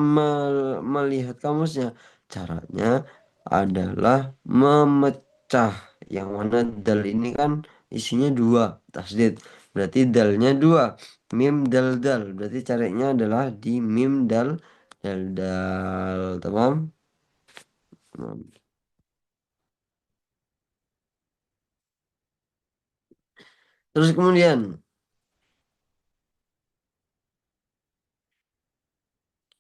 melihat kamusnya? Caranya adalah memecah. Yang mana dal ini kan isinya dua, tasdid. Berarti dalnya dua. Mim dal dal. Berarti caranya adalah di mim dal dal dal. Tamam? Tamam. Terus kemudian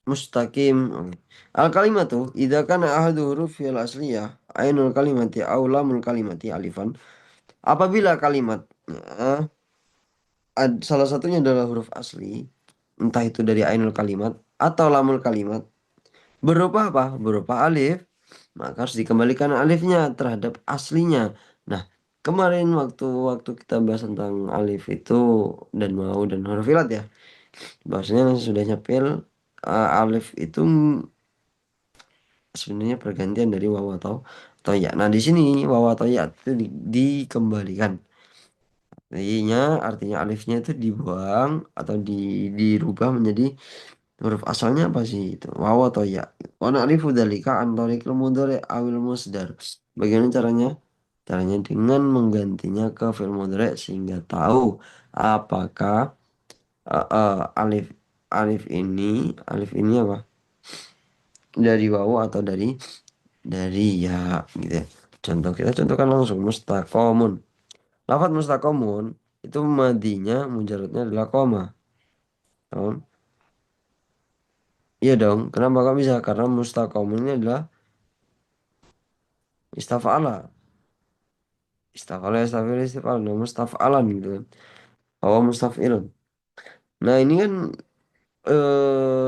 mustaqim. Oke. Al kalimatu idza kana ahadu hurufil asliyah ainul kalimati aw lamul kalimati alifan. Apabila kalimat salah satunya adalah huruf asli, entah itu dari ainul kalimat atau lamul kalimat, berupa apa? Berupa alif, maka harus dikembalikan alifnya terhadap aslinya. Nah, kemarin waktu kita bahas tentang alif itu dan mau dan huruf ilat ya, bahasanya sudah nyepil alif itu sebenarnya pergantian dari waw atau ya. Nah, di sini waw atau ya itu dikembalikan. Artinya alifnya itu dibuang atau dirubah menjadi huruf asalnya apa sih itu? Waw atau ya? Wa na'rifu dzalika an tariqil mudhari awil musdar. Bagaimana caranya? Caranya dengan menggantinya ke fi'il mudhari sehingga tahu apakah eh, eh, alif alif ini apa? Dari waw atau dari ya gitu ya. Kita contohkan langsung mustaqomun. Lafadz mustaqomun itu madinya mujarotnya adalah koma. Paham? Iya dong. Kenapa kok bisa? Karena mustaqomun ini adalah istafala. Istafala, istafil, istifal. Nah, mustafalan gitu kan. Oh, mustafilun. Nah, ini kan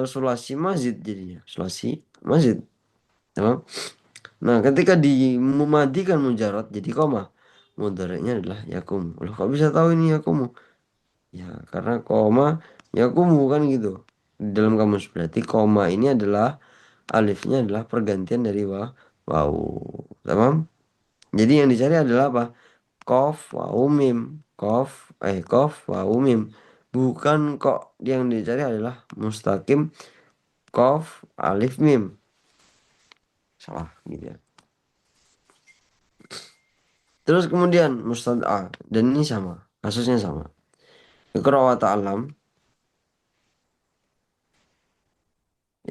sulasi mazid jadinya. Sulasi mazid. Tamam? Nah, ketika dimadikan mujarot jadi koma. Mudaratnya adalah yakum. Loh, kok bisa tahu ini yakum? Ya, karena koma yakumu kan gitu. Di dalam kamus berarti koma ini adalah alifnya adalah pergantian dari waw. Tamam? Jadi yang dicari adalah apa? Kof waw mim. Kof waw mim. Bukan kok yang dicari adalah mustaqim kof alif mim. Salah gitu ya. Terus kemudian mustad A dan ini sama. Kasusnya sama. Iqra wa ta'alam.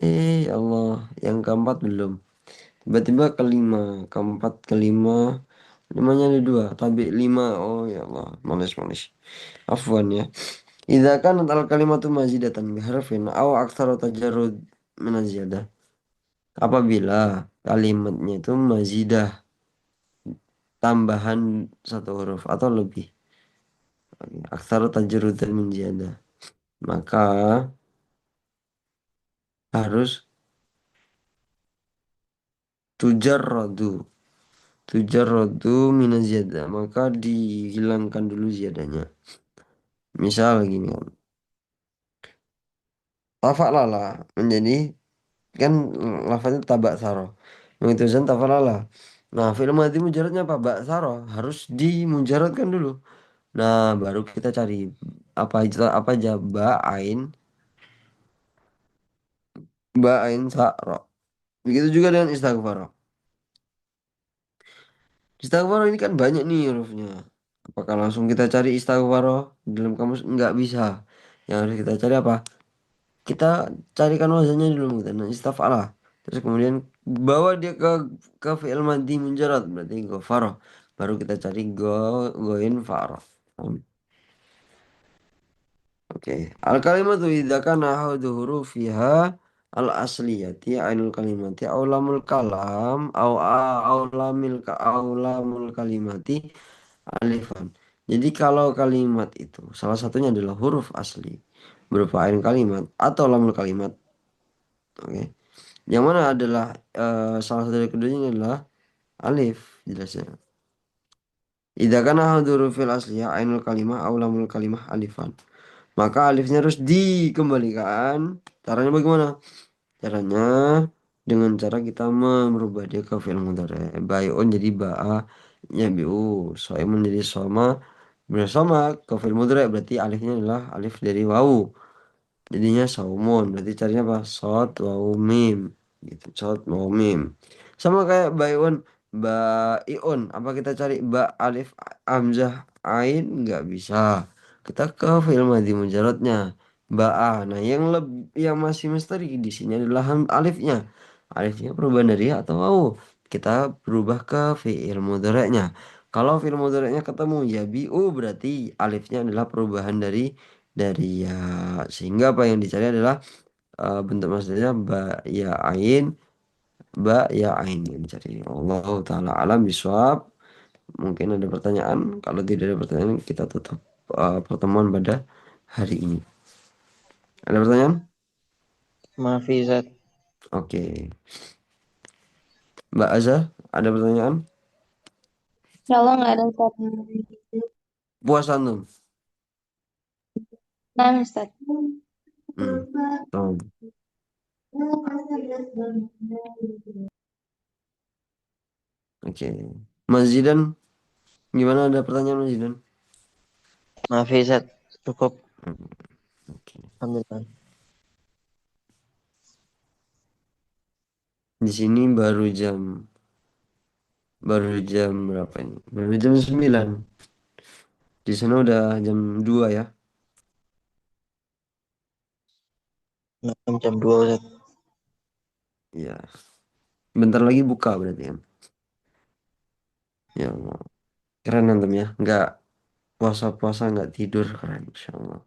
Ya Allah, yang keempat belum. Tiba-tiba kelima, keempat, kelima, limanya ada dua, tapi lima. Oh ya Allah, manis-manis. Afwan ya. Idza kanat al kalimatu mazidatan biharfin aw aktsara tajarrud min ziyadah. Apabila kalimatnya itu mazidah, tambahan satu huruf atau lebih. Aktsara tajarrudan min ziyadah. Maka harus tujarradu. Tujarradu min ziyadah. Maka dihilangkan dulu ziyadahnya. Misal gini kan. Tafa'lala menjadi kan lafaznya tabak saro. Mengituzan tafa'lala. Nah, fi'il madhi mujaradnya apa? Bak saro harus dimujaradkan dulu. Nah, baru kita cari apa aja ba ain saro. Begitu juga dengan istighfar. Istighfar ini kan banyak nih hurufnya. Apakah langsung kita cari istighfar di dalam kamus? Nggak bisa. Yang harus kita cari apa? Kita carikan wazannya dulu gitu. Nah, istaf'alah. Terus kemudian bawa dia ke fi'il madhi munjarad berarti ghafara. Baru kita cari goin fa'ara. Oke. Al kalimatu idza kana hadu hurufiha al asliyati ainul kalimati aulamul kalam aulamul kalimati alifan. Jadi kalau kalimat itu salah satunya adalah huruf asli berupa ain kalimat atau lamul kalimat. Oke. Yang mana adalah salah satu dari keduanya adalah alif jelasnya. Idza kana haduru fil asliya ainul kalimah aw lamul kalimah alifan. Maka alifnya harus dikembalikan. Caranya bagaimana? Caranya dengan cara kita merubah dia ke fi'il mudhari. Bai'un jadi ba'a yabi'u. Shaimun jadi soma. Bersama ke fi'il mudhari berarti alifnya adalah alif dari wawu. Jadinya saumun. Berarti carinya apa? Sod, wawu, mim. Gitu. Sod, wawu, mim. Sama kayak bayun. Baiun. Apa kita cari ba alif hamzah ain? Nggak bisa. Kita ke fi'il madhi mujaradnya. Ba'a. Nah, yang masih misteri di sini adalah alifnya. Alifnya perubahan dari ya atau wawu. Kita berubah ke fi'il mudhari'nya. Kalau fi'il mudhari'nya ketemu ya bi'u berarti alifnya adalah perubahan dari ya, sehingga apa yang dicari adalah bentuk masdarnya ba ya ain yang dicari. Allah taala alam biswab. Mungkin ada pertanyaan. Kalau tidak ada pertanyaan kita tutup pertemuan pada hari ini. Ada pertanyaan? Maaf Izat. Oke. Mbak Azhar, ada pertanyaan? Kalau nggak ada Ustaz. Puas antum? Nah, Ustaz. Hmm. Oh, oke. Mas Zidan, gimana, ada pertanyaan Mas Zidan? Maaf Izat. Cukup. Hmm, oke. Alhamdulillah. Di sini baru jam berapa ini? Baru jam 9. Di sana udah jam 2 ya. Jam 2 Ustaz. Ya, bentar lagi buka berarti kan. Ya Allah. Keren antum ya. Nggak puasa-puasa nggak tidur, keren. Insya Allah.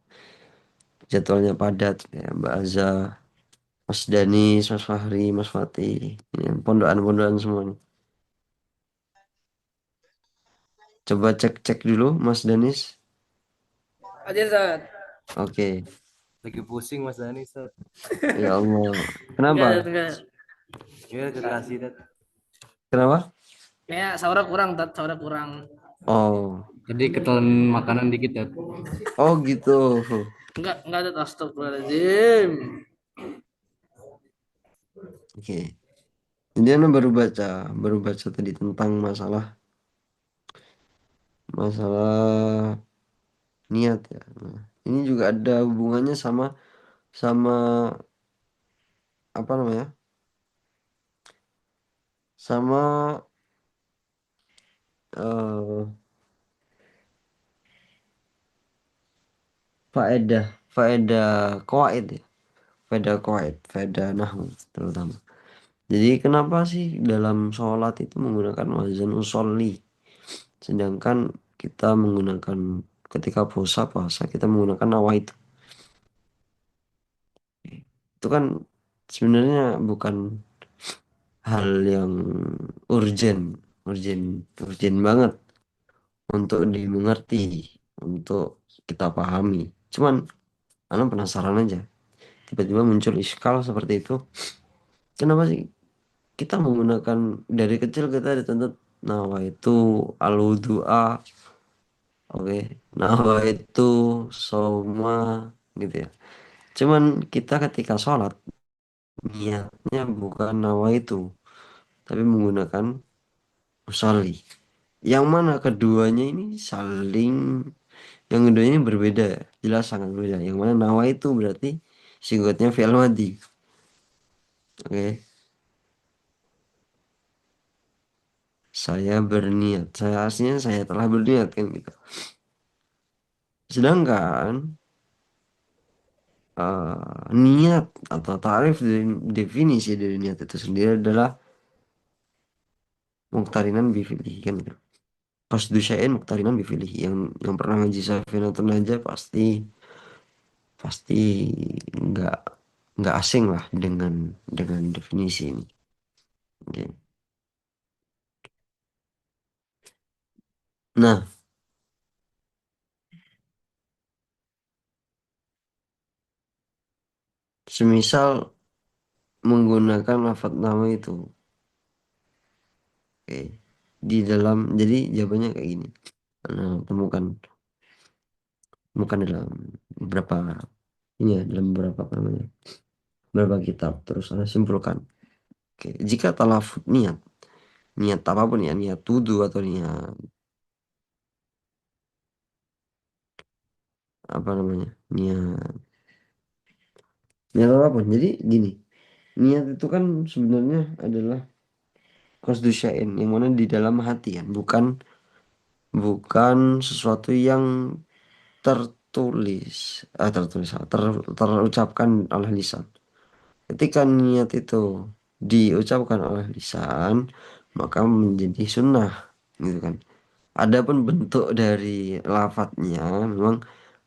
Jadwalnya padat ya. Mbak Azza, Mas Danis, Mas Fahri, Mas Fatih. Ini pondokan-pondokan semua nih. Coba cek-cek dulu Mas Danis. Hadir, Ustaz. Oke. Lagi pusing Mas Dani Ustaz. Ya Allah. Enggak, Kenapa? Ustaz, enggak. Ya kasih Ustaz. Kenapa? Kayak sahurnya kurang, Ustaz. Sahurnya kurang. Oh. Jadi ketelan makanan dikit ya. Oh gitu. Enggak, Ustaz. Astagfirullahaladzim. Oke. Jadi Anda baru baca tadi tentang masalah niat ya. Nah, ini juga ada hubungannya sama sama apa namanya? Sama eh faedah faedah qawaid ya. faedah qawaid, faedah nahwu terutama. Jadi kenapa sih dalam sholat itu menggunakan wazan usolli, sedangkan kita menggunakan ketika puasa kita menggunakan nawaitu. Itu kan sebenarnya bukan hal yang urgent, urgent, urgent banget untuk dimengerti, untuk kita pahami. Cuman, anak penasaran aja. Tiba-tiba muncul iskal seperti itu. Kenapa sih kita menggunakan dari kecil kita dituntut nawa itu al-wudu'a, oke, nawa itu soma gitu ya. Cuman kita ketika sholat niatnya bukan nawa itu, tapi menggunakan musolli. Yang mana keduanya ini saling, yang keduanya ini berbeda, jelas sangat berbeda. Yang mana nawa itu berarti singkatnya fi'il madhi. Oke, saya berniat. Saya aslinya saya telah berniat kan gitu. Sedangkan niat atau tarif dari definisi dari niat itu sendiri adalah muqtarinan bifilihi kan gitu. Qasdu syai'in muqtarinan bifilihi. Yang pernah ngaji Safinatun aja pasti pasti nggak nggak asing lah dengan definisi ini. Oke. Nah, semisal menggunakan lafadz nama itu, oke, di dalam, jadi jawabannya kayak gini. Nah, temukan bukan dalam beberapa ini ya, dalam beberapa apa namanya, beberapa kitab, terus saya simpulkan. Oke, jika talafut niat, niat apapun ya, niat tudu atau niat apa namanya, niat niat apapun. Jadi gini, niat itu kan sebenarnya adalah qasdu syai'in, yang mana di dalam hati kan, bukan bukan sesuatu yang tertulis, tertulis, terucapkan oleh lisan. Ketika niat itu diucapkan oleh lisan, maka menjadi sunnah, gitu kan. Adapun bentuk dari lafadznya memang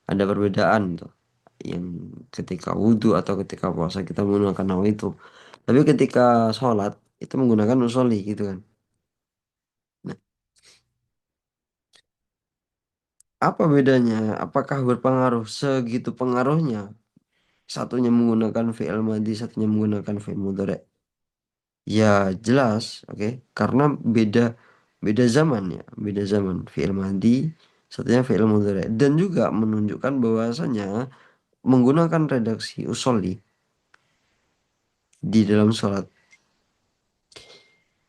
ada perbedaan tuh. Yang ketika wudhu atau ketika puasa kita menggunakan nama itu. Tapi ketika sholat itu menggunakan usolli gitu kan. Nah, apa bedanya? Apakah berpengaruh? Segitu pengaruhnya. Satunya menggunakan fi'il madhi, satunya menggunakan fi'il mudhari'. Ya jelas, oke. Karena beda beda zaman ya, beda zaman. Fi'il madhi, satunya fi'il mudhari'. Dan juga menunjukkan bahwasanya menggunakan redaksi usolli di dalam sholat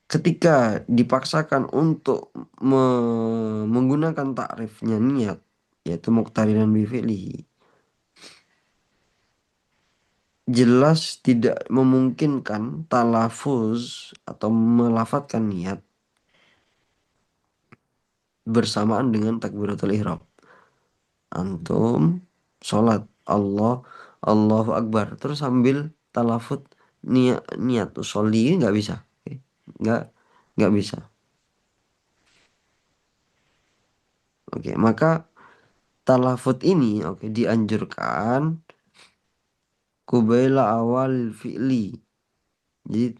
ketika dipaksakan untuk menggunakan takrifnya niat, yaitu muqtarinan bi fi'lihi, jelas tidak memungkinkan talafuz atau melafatkan niat bersamaan dengan takbiratul ihram. Antum sholat Allahu Akbar terus sambil talafut niat niat usolli, nggak bisa. Oke. nggak nggak bisa. Oke, maka talafut ini oke dianjurkan kubaila awal fi'li. Jadi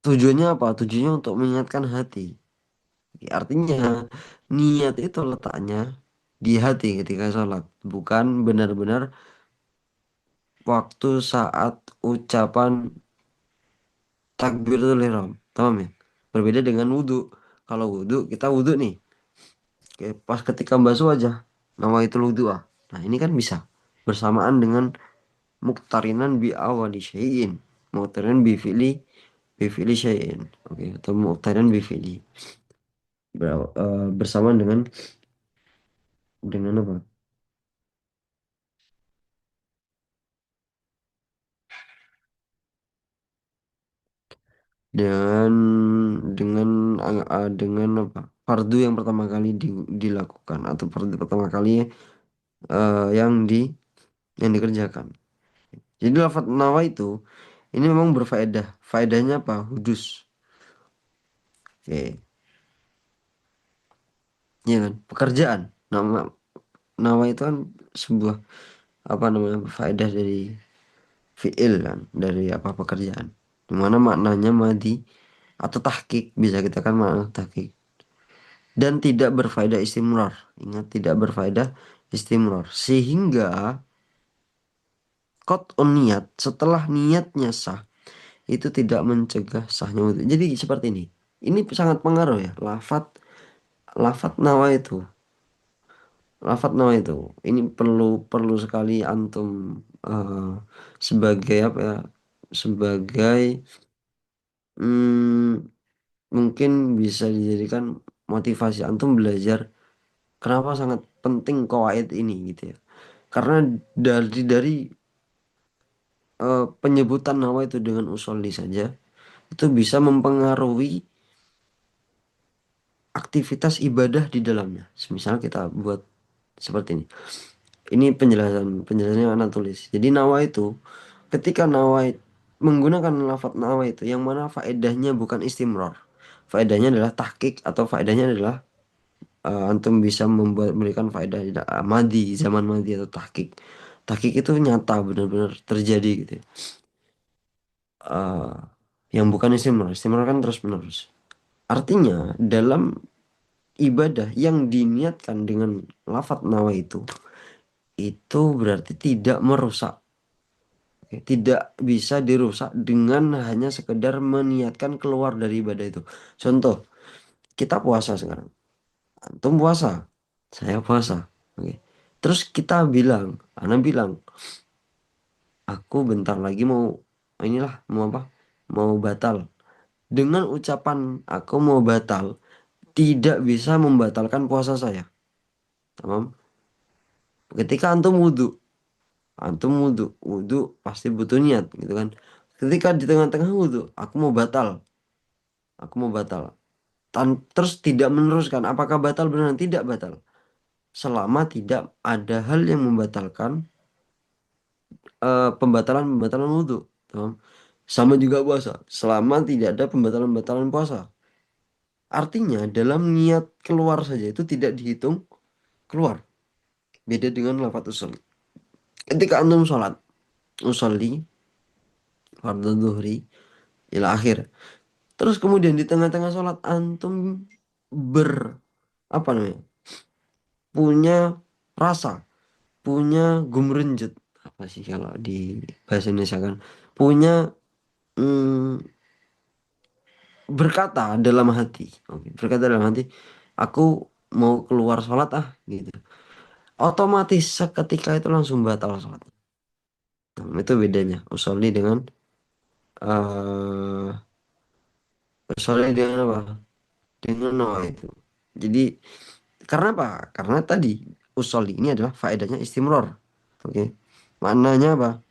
tujuannya apa? Tujuannya untuk mengingatkan hati. Oke, artinya niat itu letaknya di hati ketika sholat, bukan benar-benar waktu saat ucapan takbiratul ihram. Paham ya? Berbeda dengan wudhu. Kalau wudhu kita wudhu nih. Oke, pas ketika basuh wajah, nama itu wudhu. Nah ini kan bisa bersamaan dengan muktarinan bi awali syai'in, muktarinan bi fi'li syai'in, oke, atau muktarinan bi fi'li, bersamaan dengan apa, dengan dengan apa, fardu yang pertama kali dilakukan atau fardu pertama kali yang dikerjakan. Jadi lafadz nawa itu ini memang berfaedah. Faedahnya apa? Hudus. Oke, iya kan? Pekerjaan. Nama nawa itu kan sebuah apa namanya? Faedah dari fiil kan, dari apa pekerjaan. Dimana maknanya madi atau tahqiq bisa kita kan makna tahqiq. Dan tidak berfaedah istimrar. Ingat tidak berfaedah istimrar. Sehingga qat'un niat setelah niatnya sah itu tidak mencegah sahnya wudhu. Jadi seperti ini. Ini sangat pengaruh ya. Lafat nawa itu. Lafat nawa itu. Ini perlu perlu sekali antum sebagai apa ya? Sebagai hmm, mungkin bisa dijadikan motivasi antum belajar kenapa sangat penting qawaid ini gitu ya. Karena dari penyebutan nawa itu dengan usolli saja itu bisa mempengaruhi aktivitas ibadah di dalamnya. Semisal kita buat seperti ini. Ini penjelasannya anak tulis. Jadi nawa itu ketika menggunakan lafadz nawa itu yang mana faedahnya bukan istimror. Faedahnya adalah tahqiq atau faedahnya adalah antum bisa memberikan faedah madi, zaman madi atau tahqiq. Tahqiq itu nyata benar-benar terjadi gitu ya. Eh, yang bukan istimror. Istimror kan terus-menerus. Artinya dalam ibadah yang diniatkan dengan lafadz nawa itu berarti tidak merusak. Oke, tidak bisa dirusak dengan hanya sekedar meniatkan keluar dari ibadah itu. Contoh, kita puasa sekarang. Antum puasa, saya puasa. Oke. Terus kita bilang, Ana bilang, aku bentar lagi mau inilah mau apa? Mau batal. Dengan ucapan aku mau batal, tidak bisa membatalkan puasa saya. Tamam? Ketika antum wudhu pasti butuh niat gitu kan. Ketika di tengah-tengah wudhu, aku mau batal. Terus tidak meneruskan, apakah batal benar? Tidak batal. Selama tidak ada hal yang membatalkan pembatalan wudhu. Tamam? Sama juga puasa. Selama tidak ada pembatalan puasa. Artinya dalam niat keluar saja itu tidak dihitung keluar. Beda dengan lafadz usul. Ketika antum sholat, usolli, fardhu zuhri, ila akhir. Terus kemudian di tengah-tengah sholat antum ber apa namanya punya rasa, punya gumrenjet apa sih kalau di bahasa Indonesia kan punya mm, berkata dalam hati, oke, berkata dalam hati, aku mau keluar sholat gitu. Otomatis seketika itu langsung batal sholat. Nah, itu bedanya usolli dengan eh usolli dengan apa? Dengan nawa itu. Jadi karena apa? Karena tadi usolli ini adalah faedahnya istimror. Oke. Maknanya apa?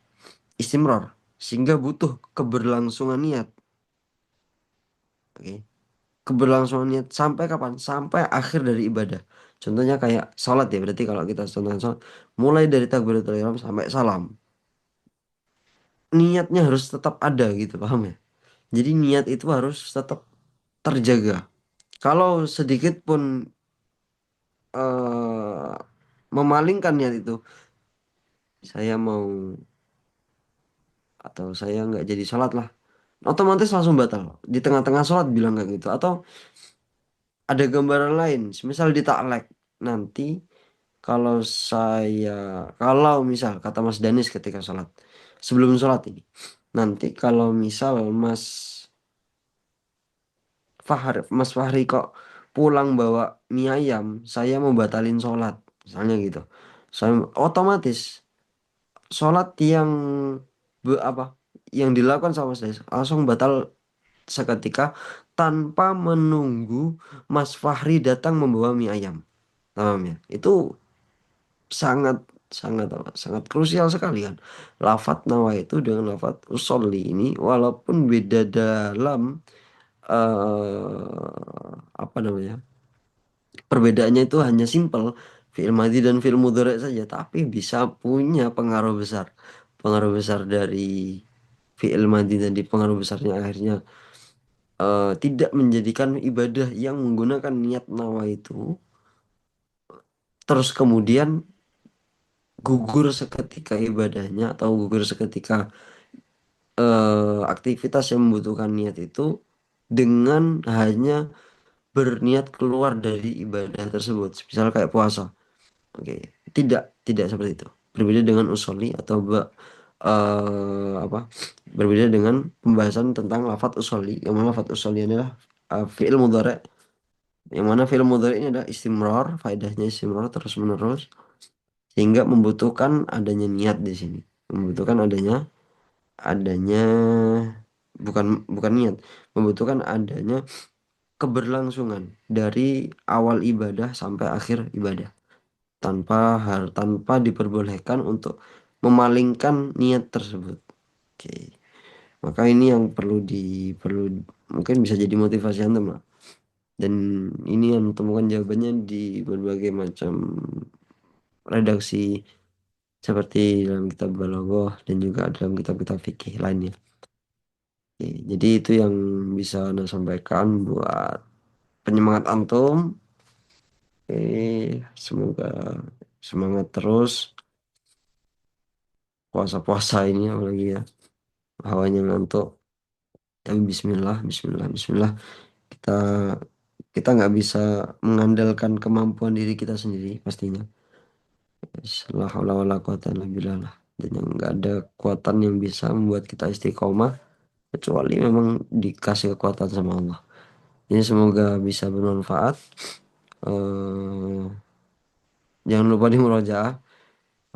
Istimror. Sehingga butuh keberlangsungan niat. Oke. Keberlangsungan niat sampai kapan? Sampai akhir dari ibadah. Contohnya kayak sholat ya. Berarti kalau kita contohkan sholat. Mulai dari takbiratul ihram sampai salam. Niatnya harus tetap ada gitu. Paham ya? Jadi niat itu harus tetap terjaga. Kalau sedikit pun eh memalingkan niat itu. Saya mau atau saya nggak jadi sholat lah. Otomatis langsung batal. Di tengah-tengah sholat bilang kayak gitu. Atau ada gambaran lain. Misal di taklek. Nanti kalau saya, kalau misal kata Mas Danis ketika sholat. Sebelum sholat ini. Nanti kalau misal Mas Fahri kok pulang bawa mie ayam. Saya mau batalin sholat. Misalnya gitu. Saya otomatis sholat yang apa yang dilakukan sama Mas Danis langsung batal seketika tanpa menunggu Mas Fahri datang membawa mie ayam. Paham ya? Itu sangat sangat apa? Sangat krusial sekali kan. Lafadz nawa itu dengan lafadz usolli ini walaupun beda dalam apa namanya? Perbedaannya itu hanya simpel fi'il madhi dan fi'il mudhari saja, tapi bisa punya pengaruh besar. pengaruh besar dari fi'il madhi tadi, pengaruh besarnya akhirnya tidak menjadikan ibadah yang menggunakan niat nawa itu terus kemudian gugur seketika ibadahnya atau gugur seketika aktivitas yang membutuhkan niat itu dengan hanya berniat keluar dari ibadah tersebut, misal kayak puasa. Oke, tidak seperti itu. Berbeda dengan usoli atau apa? Berbeda dengan pembahasan tentang lafadz usoli. Yang mana lafadz usoli adalah fi'il mudhari'. Yang mana fi'il mudhari' ini adalah istimrar, faedahnya istimrar terus menerus sehingga membutuhkan adanya niat di sini. Membutuhkan adanya bukan bukan niat, membutuhkan adanya keberlangsungan dari awal ibadah sampai akhir ibadah tanpa diperbolehkan untuk memalingkan niat tersebut. Oke. Maka ini yang perlu mungkin bisa jadi motivasi antum lah. Dan ini yang temukan jawabannya di berbagai macam redaksi seperti dalam kitab Balaghah dan juga dalam kitab-kitab fikih lainnya. Oke, jadi itu yang bisa Anda sampaikan buat penyemangat antum. Semoga semangat terus puasa-puasa ini apalagi ya hawanya ngantuk. Tapi Bismillah, Bismillah, Bismillah. Kita kita nggak bisa mengandalkan kemampuan diri kita sendiri pastinya. La haula wala quwata illa billah lah. Dan yang nggak ada kekuatan yang bisa membuat kita istiqomah kecuali memang dikasih kekuatan sama Allah. Ini semoga bisa bermanfaat. Eh, jangan lupa di murojaah.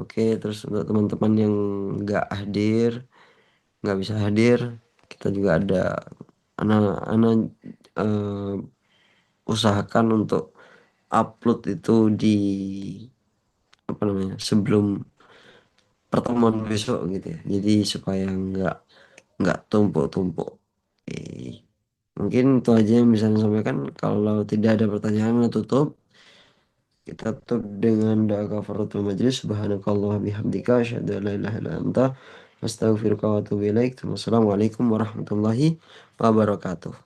Oke, terus untuk teman-teman yang nggak bisa hadir, kita juga ada anak-anak usahakan untuk upload itu di apa namanya sebelum pertemuan besok gitu ya. Jadi supaya nggak tumpuk-tumpuk. Oke. Mungkin itu aja yang bisa saya sampaikan. Kalau tidak ada pertanyaan, tutup. Kita tutup dengan doa kafaratul majlis. Subhanakallah bihamdika asyhadu an la ilaha illa anta astaghfiruka wa atubu ilaik. Wassalamualaikum warahmatullahi wabarakatuh.